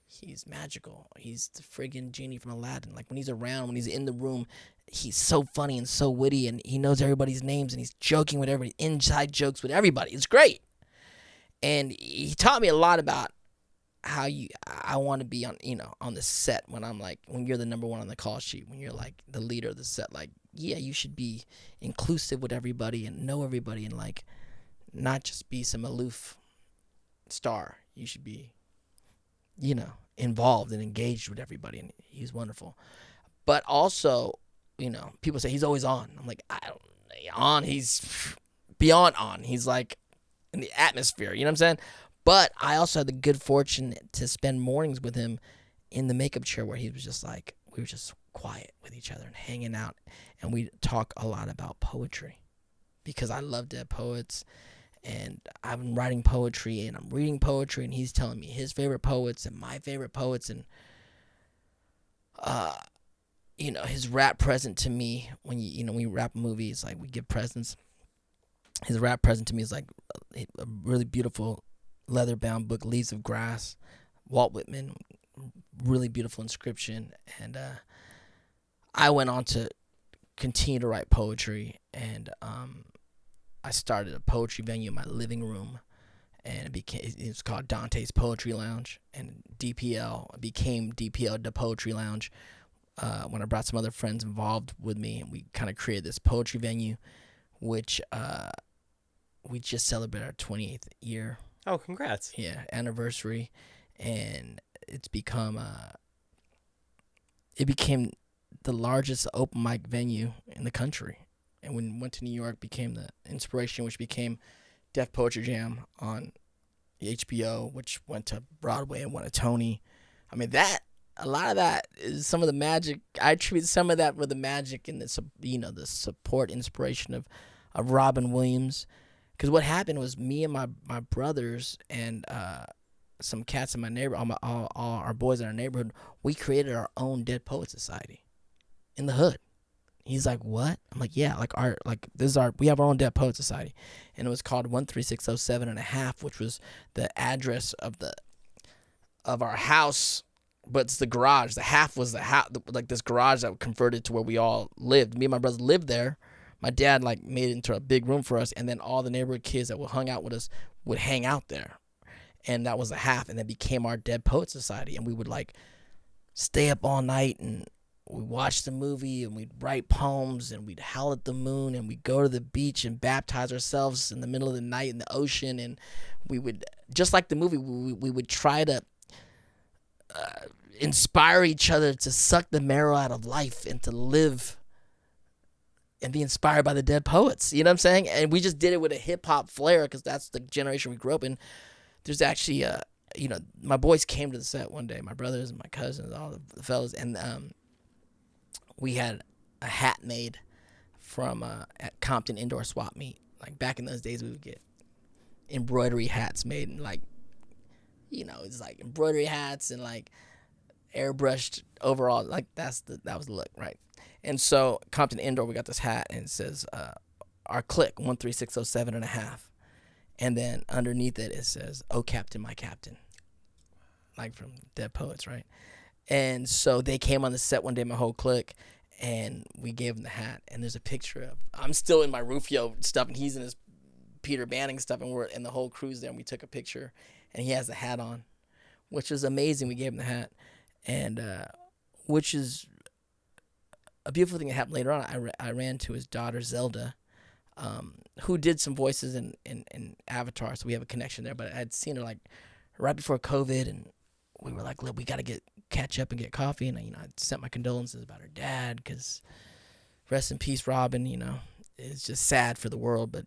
He's magical. He's the friggin' genie from Aladdin. Like when he's around, when he's in the room, he's so funny and so witty, and he knows everybody's names, and he's joking with everybody, inside jokes with everybody. It's great. And he taught me a lot about how I want to be on the set when you're the number one on the call sheet, when you're like the leader of the set, like, yeah, you should be inclusive with everybody and know everybody and like not just be some aloof star. You should be, involved and engaged with everybody, and he's wonderful. But also, people say he's always on. I'm like, he's beyond on. He's like in the atmosphere, you know what I'm saying? But I also had the good fortune to spend mornings with him in the makeup chair where he was just like, we were just quiet with each other and hanging out, and we'd talk a lot about poetry because I love dead poets, and I've been writing poetry and I'm reading poetry, and he's telling me his favorite poets and my favorite poets, and his rap present to me when we rap movies, like we give presents. His rap present to me is like a really beautiful leather-bound book, Leaves of Grass, Walt Whitman, really beautiful inscription. And I went on to continue to write poetry, and I started a poetry venue in my living room, and it was called Dante's Poetry Lounge, and DPL became DPL, the Poetry Lounge, when I brought some other friends involved with me, and we kind of created this poetry venue, which we just celebrated our 28th year.
Oh, congrats.
Yeah, anniversary, and it became the largest open mic venue in the country. And when we went to New York, became the inspiration, which became Def Poetry Jam on HBO, which went to Broadway and won a Tony. I mean, a lot of that is some of the magic. I attribute some of that with the magic and the support, inspiration of Robin Williams. Because what happened was me and my brothers and some cats in my neighborhood, all our boys in our neighborhood, we created our own Dead Poet Society in the hood. He's like, what? I'm like, yeah, we have our own Dead Poet Society, and it was called 13607.5, which was the address of our house, but it's the garage. The half was the house, like this garage that converted to where we all lived. Me and my brothers lived there. My dad made it into a big room for us, and then all the neighborhood kids that hung out with us would hang out there, and that was the half, and that became our Dead Poet Society, and we would stay up all night and we watched the movie, and we'd write poems, and we'd howl at the moon, and we'd go to the beach and baptize ourselves in the middle of the night in the ocean, and we would, just like the movie, we would try to inspire each other to suck the marrow out of life and to live and be inspired by the dead poets. You know what I'm saying? And we just did it with a hip-hop flair because that's the generation we grew up in. There's actually, my boys came to the set one day, my brothers and my cousins, all the fellas, and we had a hat made from at Compton Indoor Swap Meet. Like back in those days, we would get embroidery hats made, and it's like embroidery hats and airbrushed overall. That was the look, right? And so Compton Indoor, we got this hat, and it says our clique 13607.5, and then underneath it says, "Oh Captain, my Captain," like from Dead Poets, right? And so they came on the set one day, my whole clique, and we gave them the hat. And there's a picture of, I'm still in my Rufio stuff, and he's in his Peter Banning stuff, and the whole crew's there, and we took a picture, and he has the hat on, which is amazing. We gave him the hat, and which is a beautiful thing that happened later on. I ran to his daughter, Zelda, who did some voices in Avatar, so we have a connection there. But I had seen her right before COVID, and we were like, look, we got to catch up and get coffee. And I sent my condolences about her dad, because rest in peace, Robin. It's just sad for the world, but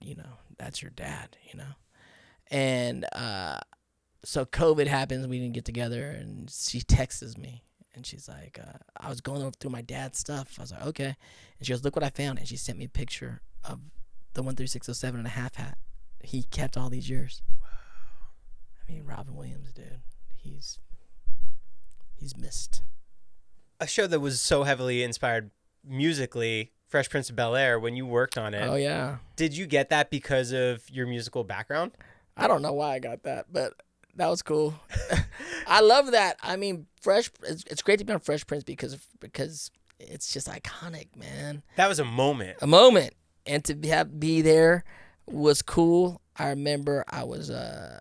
that's your dad. And so COVID happens, we didn't get together, and she texts me, and she's like, I was going through my dad's stuff. I was like, okay. And she goes, look what I found. And she sent me a picture of the 13607.5 hat he kept all these years. Wow. I mean, Robin Williams, dude, he's missed.
A show that was so heavily inspired musically, Fresh Prince of Bel-Air, when you worked on it.
Oh, yeah.
Did you get that because of your musical background?
I don't know why I got that, but that was cool. I love that. I mean, it's great to be on Fresh Prince because it's just iconic, man. That was
a moment.
A moment. And to be there was cool. I remember I was I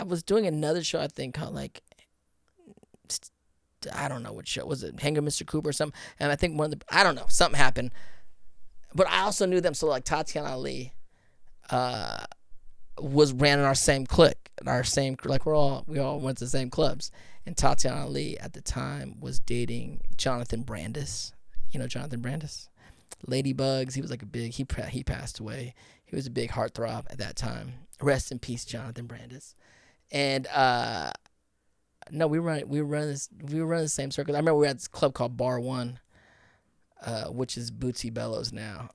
was doing another show, I think, called I don't know what show was it, Hang with Mr. Cooper or something, and I think I don't know, something happened, but I also knew them. So Tatiana Ali ran in our same clique, we all went to the same clubs, and Tatiana Ali at the time was dating Jonathan Brandis. Jonathan Brandis, Ladybugs. He was he passed away. He was a big heartthrob at that time. Rest in peace, Jonathan Brandis. And no, we were running the same circle. I remember we were at this club called Bar One, which is Bootsy Bellows now.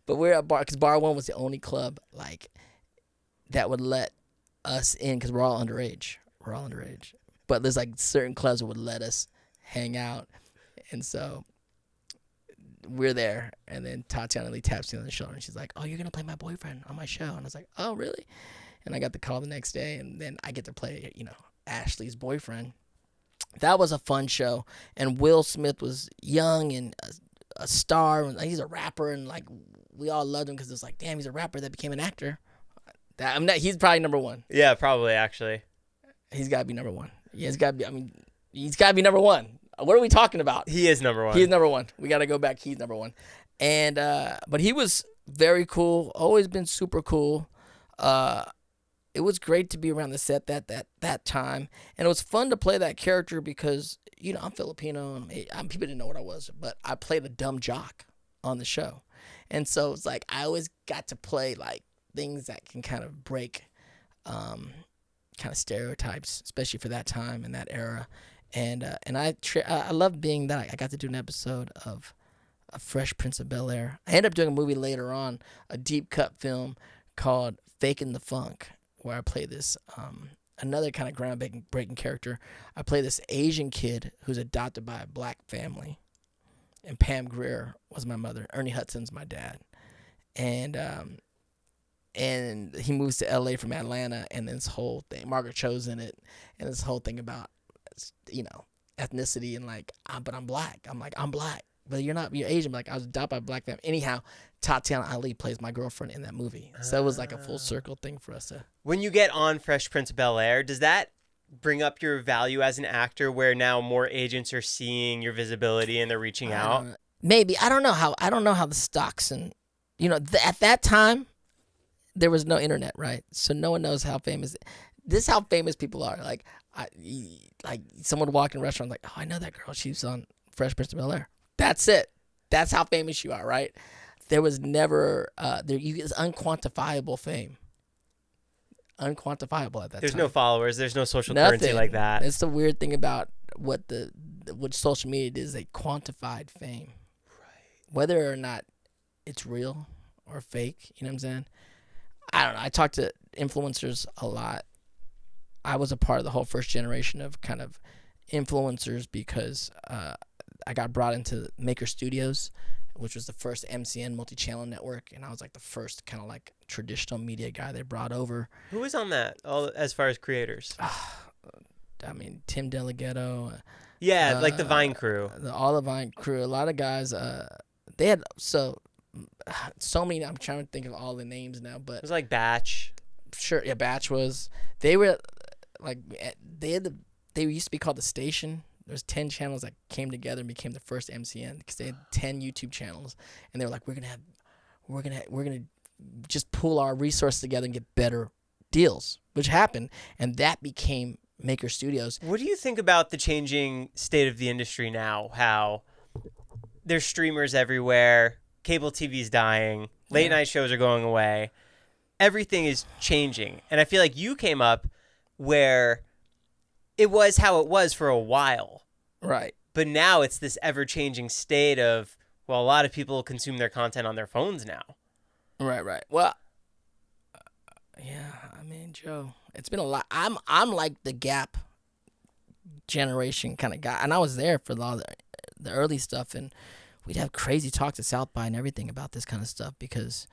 But we're at because Bar One was the only club that would let us in, because we're all underage. But there's certain clubs that would let us hang out, and so we're there, and then Tatiana Lee taps me on the shoulder, and she's like, "Oh, you're gonna play my boyfriend on my show," and I was like, "Oh, really?" And I got the call the next day, and then I get to play, Ashley's boyfriend. That was a fun show, and Will Smith was young and a star, and he's a rapper, and like we all loved him because it's like, damn, he's a rapper that became an actor. He's probably number one.
Yeah, probably actually.
He's got to be number one. Yeah, he's got to be. I mean, he's got to be number one. What are we talking about?
He is number one.
He's number one. We got to go back. He's number one. And but he was very cool. Always been super cool. It was great to be around the set that time, and it was fun to play that character because I'm Filipino, and people didn't know what I was, but I played a dumb jock on the show, and so it's like I always got to play like things that can kind of break, kind of stereotypes, especially for that time and that era. And I love being that. I got to do an episode of A Fresh Prince of Bel-Air. I ended up doing a movie later on, a deep cut film called Fakin' the Funk, where I play this another kind of groundbreaking character. I play this Asian kid who's adopted by a black family, and Pam Grier was my mother. Ernie Hudson's my dad, and he moves to L.A. from Atlanta, and this whole thing, Margaret Cho's in it, and this whole thing about ethnicity and like, but I'm black. I'm like, I'm black, but you're not. You're Asian. Like I was adopted by a black family. Anyhow, Tatiana Ali plays my girlfriend in that movie, so it was like a full circle thing for us to.
When you get on Fresh Prince of Bel-Air, does that bring up your value as an actor, where now more agents are seeing your visibility and they're reaching out?
Maybe I don't know how the stocks and at that time there was no internet, right? So no one knows how famous. This is how famous people are. Like someone would walk in a restaurant like, oh, I know that girl. She's on Fresh Prince of Bel-Air. That's it. That's how famous you are, right? There was never it's unquantifiable fame. Unquantifiable at that time.
There's no followers. There's no social currency like that.
It's the weird thing about what social media is, a quantified fame. Right. Whether or not it's real or fake, you know what I'm saying? I don't know. I talk to influencers a lot. I was a part of the whole first generation of kind of influencers because I got brought into Maker Studios, which was the first MCN multi-channel network, and I was like the first kind of like traditional media guy they brought over.
Who was on that, as far as creators?
I mean, Tim Delgado.
Yeah, like the Vine crew.
All the Vine crew. A lot of guys. They had so many. I'm trying to think of all the names now, but
it was like Batch.
Sure, yeah, Batch was. They were like they used to be called The Station. There's 10 channels that came together and became the first MCN because they had 10 YouTube channels, and they were like, we're gonna just pool our resources together and get better deals, which happened, and that became Maker Studios.
What do you think about the changing state of the industry now? How there's streamers everywhere, cable TV's dying, late night shows are going away, everything is changing, and I feel like you came up where it was how it was for a while.
Right.
But now it's this ever-changing state of, well, a lot of people consume their content on their phones now.
Right. Well, yeah, I mean, Joe, it's been a lot. I'm like the Gap generation kind of guy, and I was there for the early stuff, and we'd have crazy talks at South by and everything about this kind of stuff because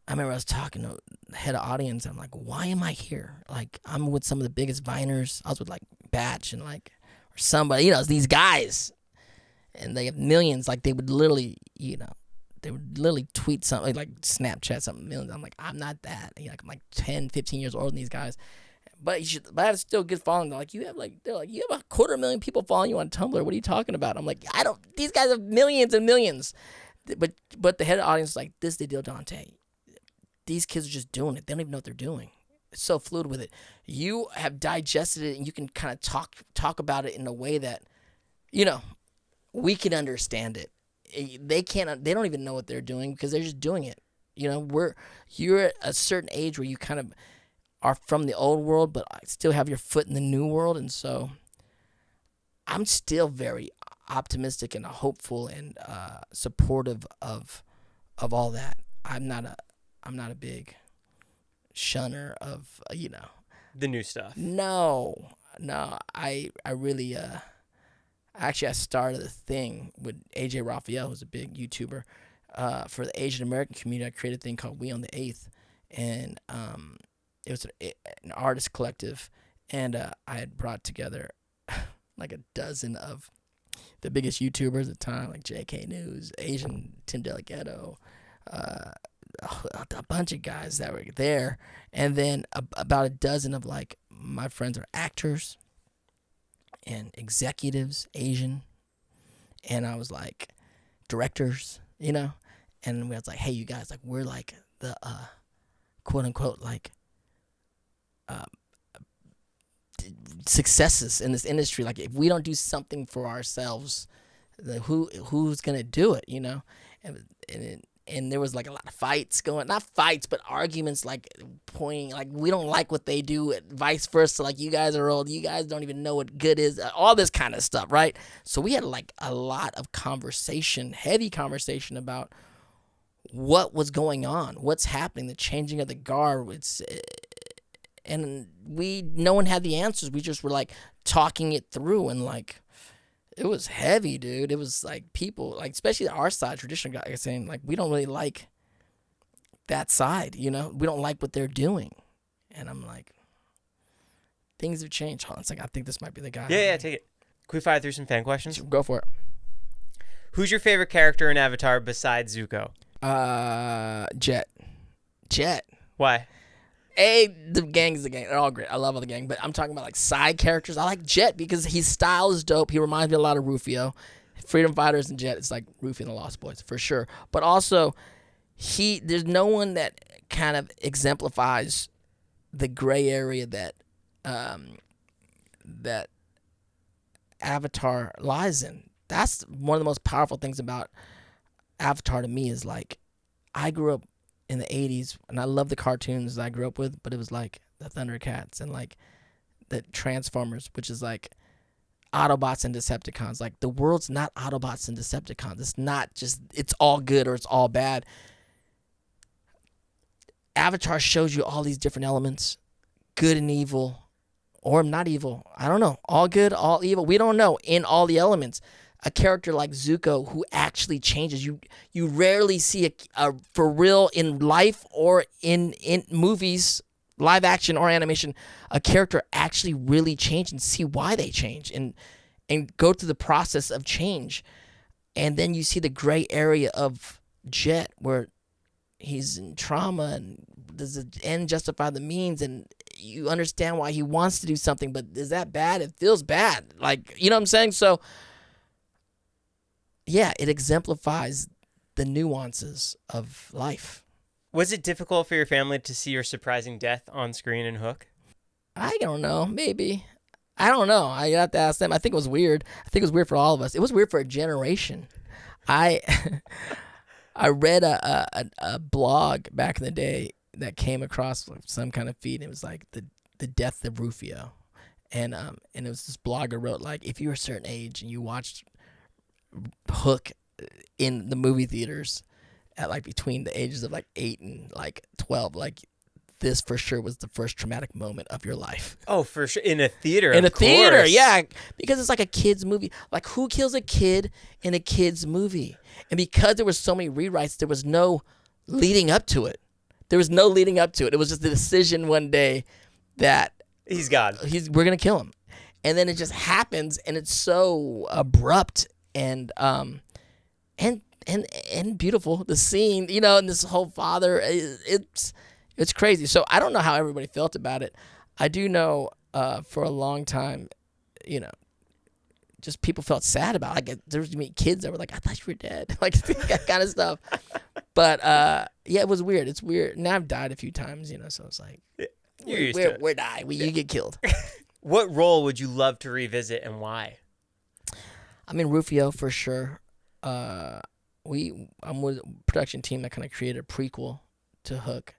I remember I was talking to the head of audience. I'm like, why am I here? Like, I'm with some of the biggest Viners. I was with like Batch and like or somebody, these guys, and they have millions. Like they would literally, tweet something like Snapchat something millions. I'm like, I'm not that. I'm like 10, 15 years older than these guys, but I have still good following. They're like, you have 250,000 people following you on Tumblr. What are you talking about? I'm like, I don't. These guys have millions and millions, but the head of audience is like, this is the deal, Dante. These kids are just doing it. They don't even know what they're doing. It's so fluid with it. You have digested it, and you can kind of talk about it in a way that, we can understand it. They can't. They don't even know what they're doing because they're just doing it. You're at a certain age where you kind of are from the old world, but still have your foot in the new world, and so I'm still very optimistic and hopeful and supportive of all that. I'm not a big shunner of
the new stuff.
No, I really Actually, I started a thing with AJ Raphael, who's a big YouTuber. For the Asian American community, I created a thing called We on the 8th. And it was an artist collective. And I had brought together like a dozen of the biggest YouTubers at the time, like JK News, Asian Tim Delgado, a bunch of guys that were there. And then about a dozen of like my friends are actors and executives, Asian. And I was like, directors, you know? And we was like, hey, you guys, like, we're like the quote unquote, like, successes in this industry. Like, if we don't do something for ourselves, who's gonna do it, you know? And there was like a lot of fights going, not fights, but arguments, like pointing, like, we don't like what they do, vice versa. Like, you guys are old, you guys don't even know what good is, all this kind of stuff, right? So we had like a lot of conversation, heavy conversation about what was going on, what's happening, the changing of the guard. And no one had the answers. We just were like talking it through, and like, it was heavy, dude. It was like people, like, especially our side, traditional guys, saying like, we don't really like that side, you know? We don't like what they're doing. And I'm like, things have changed. Hold on, it's like, I think this might be the guy.
Yeah, take it. Can we fire through some fan questions?
Go for it.
Who's your favorite character in Avatar besides Zuko?
Jet.
Why?
The gang's the gang. They're all great. I love all the gang. But I'm talking about like side characters. I like Jet because his style is dope. He reminds me a lot of Rufio. Freedom Fighters and Jet. It's like Rufio and the Lost Boys for sure. But also, there's no one that kind of exemplifies the gray area that that Avatar lies in. That's one of the most powerful things about Avatar to me, is like, I grew up in the 80s, and I love the cartoons that I grew up with, but it was like the Thundercats and like the Transformers, which is like Autobots and Decepticons. Like, the world's not Autobots and Decepticons. It's not just, it's all good or it's all bad. Avatar shows you all these different elements, good and evil, or not evil. I don't know. All good, all evil. We don't know, in all the elements. A character like Zuko who actually changes. You rarely see a for real in life or in movies, live action or animation, a character actually really change and see why they change and go through the process of change. And then you see the gray area of Jet, where he's in trauma and does the end justify the means, and you understand why he wants to do something, but is that bad? It feels bad. Like, you know what I'm saying? So yeah, it exemplifies the nuances of life.
Was it difficult for your family to see your surprising death on screen in Hook?
I don't know. Maybe. I don't know. I have to ask them. I think it was weird. I think it was weird for all of us. It was weird for a generation. I read a blog back in the day that came across some kind of feed. It was like the death of Rufio. And it was this blogger wrote, like, if you were a certain age and you watched Hook in the movie theaters at like between the ages of like 8 and like 12, like, this for sure was the first traumatic moment of your life.
Oh, for sure. In a theater.
In a
course.
theater, yeah, because it's like a kid's movie. Like, who kills a kid in a kid's movie? And because there was so many rewrites, there was no leading up to it. It was just the decision one day that
he's gone.
We're gonna kill him, and then it just happens, and it's so abrupt and beautiful. The scene, you know, and this whole father, it's crazy. So I don't know how everybody felt about it. I do know for a long time, you know, just people felt sad about it. Like, there was kids that were like, I thought you were dead, like that kind of stuff. But yeah, it was weird. It's weird. Now I've died a few times, you know, so it's like, we're die. You get killed.
What role would you love to revisit and why?
I mean, Rufio for sure. I'm with a production team that kind of created a prequel to Hook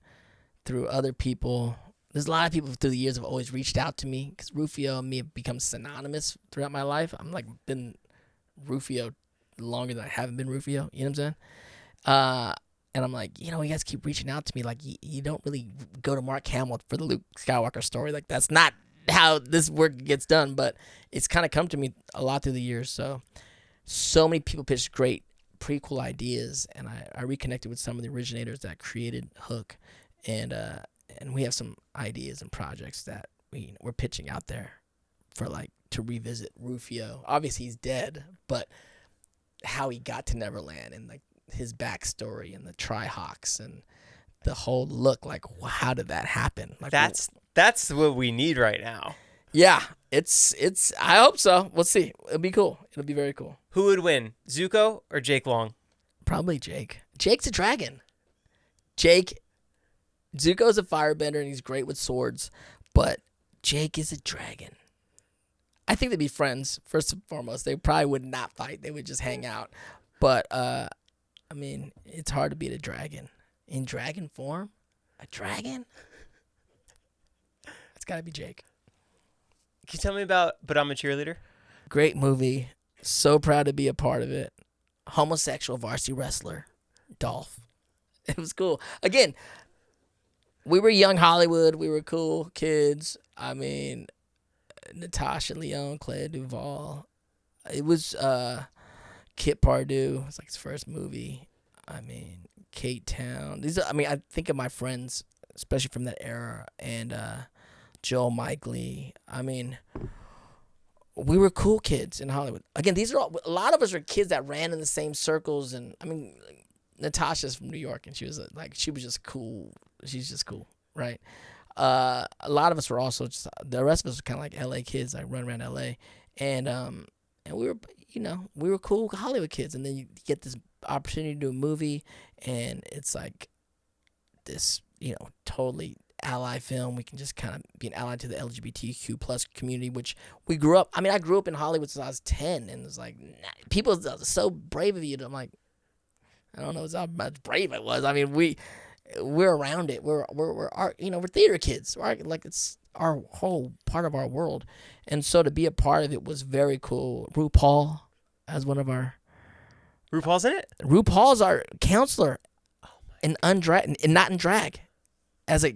through other people. There's a lot of people through the years have always reached out to me because Rufio and me have become synonymous throughout my life. I'm like been Rufio longer than I haven't been Rufio. You know what I'm saying? And I'm like, you know, you guys keep reaching out to me. Like, you don't really go to Mark Hamill for the Luke Skywalker story. Like, that's not how this work gets done, but it's kind of come to me a lot through the years. So many people pitched great prequel ideas, and I reconnected with some of the originators that created Hook, and we have some ideas and projects that we're pitching out there for like to revisit Rufio. Obviously he's dead, but how he got to Neverland and like his backstory and the Tri-Hawks and the whole look, like how did that happen? Like
that's what we need right now.
Yeah, it's I hope so. We'll see. It'll be cool. It'll be very cool.
Who would win, Zuko or Jake Long?
Probably Jake. Jake's a dragon. Zuko's a firebender and he's great with swords, but Jake is a dragon. I think they'd be friends, first and foremost. They probably would not fight. They would just hang out. But, I mean, it's hard to beat a dragon. In dragon form? A dragon? It's got to be Jake.
Can you tell me about But I'm a Cheerleader?
Great movie. So proud to be a part of it. Homosexual varsity wrestler, Dolph. It was cool. Again, we were young Hollywood. We were cool kids. I mean, Natasha Lyonne, Clea Duvall. It was Kit Pardue. It was like his first movie. I mean, Kate Town. I think of my friends, especially from that era, and Joel Mike Lee. I mean, we were cool kids in Hollywood. Again, a lot of us are kids that ran in the same circles, and I mean, Natasha's from New York, and she was just cool. She's just cool, right? A lot of us were also just, the rest of us were kind of like LA kids, like run around LA, and we were cool Hollywood kids, and then you get this opportunity to do a movie, and it's like this, totally ally film. We can just kind of be an ally to the LGBTQ plus community, which we grew up. I mean, I grew up in Hollywood since I was 10, and it's like people are so brave of you. I'm like, I don't know how much brave it was. I mean, we're around it. We're theater kids. Like it's our whole part of our world, and so to be a part of it was very cool. RuPaul as one of our.
RuPaul's in it.
RuPaul's our counselor, and not in drag, as a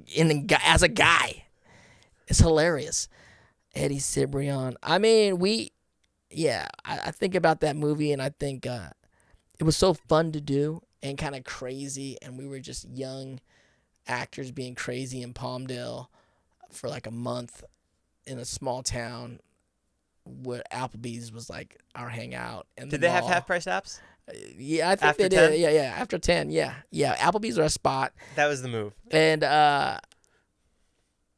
guy. It's hilarious. Eddie Cibrian. I mean, I think about that movie, and I think it was so fun to do and kind of crazy, and we were just young actors being crazy in Palmdale for like a month in a small town where Applebee's was like our hangout. And
did they have half-price apps?
Yeah, I think
after
they
10?
did. Yeah, after 10, yeah. Applebee's are a spot.
That was the move.
And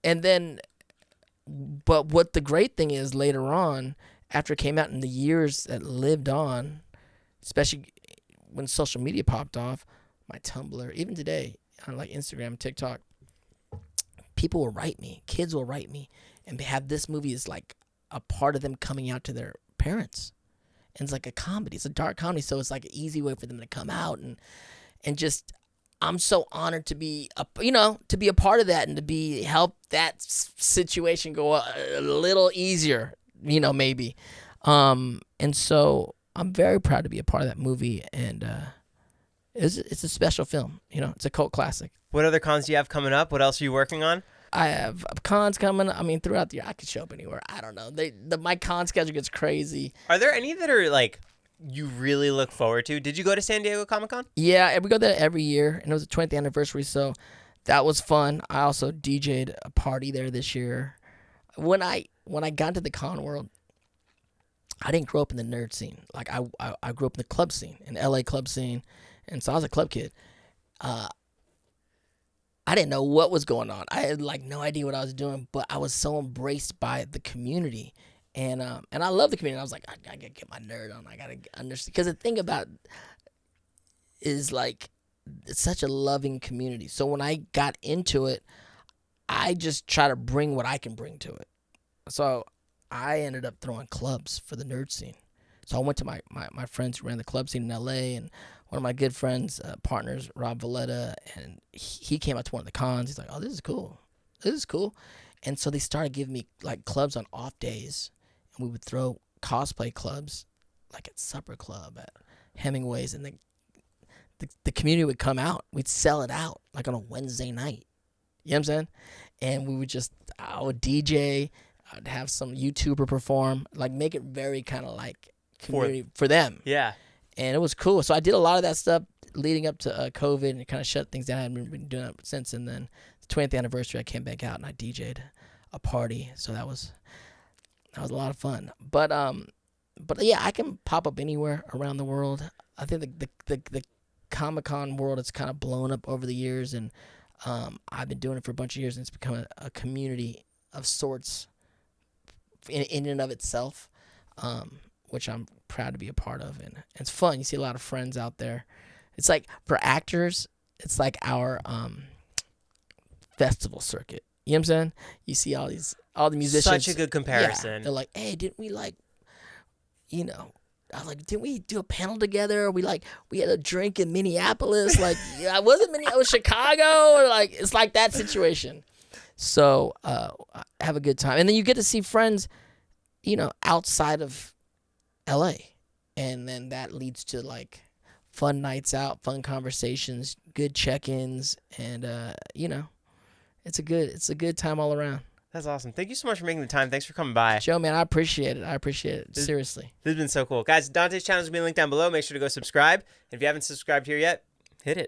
then, but what the great thing is later on, after it came out in the years that lived on, especially when social media popped off, my Tumblr, even today on like Instagram, TikTok, people will write me, kids will write me, and have this movie as like a part of them coming out to their parents. And it's like a comedy. It's a dark comedy, so it's like an easy way for them to come out and just. I'm so honored to be a part of that and to help that situation go a little easier, maybe. And so I'm very proud to be a part of that movie, and it's a special film. It's a cult classic.
What other cons do you have coming up? What else are you working on?
I have cons coming. I mean, throughout the year, I could show up anywhere. I don't know. My con schedule gets crazy.
Are there any that are like you really look forward to? Did you go to San Diego Comic-Con?
Yeah, we go there every year, and it was the 20th anniversary, so that was fun. I also DJ'd a party there this year. When I got into the con world, I didn't grow up in the nerd scene. Like I grew up in the club scene, in LA club scene, and so I was a club kid. I didn't know what was going on. I had like no idea what I was doing, but I was so embraced by the community, and I love the community. I was like, I gotta get my nerd on. I gotta understand, because the thing about it is like it's such a loving community. So when I got into it, I just try to bring what I can bring to it. So I ended up throwing clubs for the nerd scene. So I went to my friends who ran the club scene in LA, and one of my good friends, partners, Rob Valletta, and he came out to one of the cons. He's like, oh, this is cool. And so they started giving me like clubs on off days, and we would throw cosplay clubs like at Supper Club, at Hemingway's, and the community would come out. We'd sell it out like on a Wednesday night. You know what I'm saying? And we would I would DJ. I'd have some YouTuber perform, like make it very kind of like community for them.
Yeah.
And it was cool. So I did a lot of that stuff leading up to COVID, and it kind of shut things down. I haven't been doing it since. And then the 20th anniversary, I came back out and I DJ'd a party. So that was a lot of fun. But yeah, I can pop up anywhere around the world. I think the Comic-Con world has kind of blown up over the years, and I've been doing it for a bunch of years, and it's become a community of sorts in and of itself, which I'm proud to be a part of, and it's fun. You see a lot of friends out there. It's like, for actors, it's like our festival circuit. You know what I'm saying? You see all the musicians.
Such a good comparison.
Yeah, they're like, hey, didn't we I was like, didn't we do a panel together? We had a drink in Minneapolis. Like, yeah, it was Chicago, or like, it's like that situation. So have a good time. And then you get to see friends, outside of LA. And then that leads to like fun nights out, fun conversations, good check-ins, and it's a good time all around.
That's awesome. Thank you so much for making the time. Thanks for coming by.
Joe, man, I appreciate it. Seriously.
This has been so cool. Guys, Dante's channel is going to be linked down below. Make sure to go subscribe. And if you haven't subscribed here yet, hit it.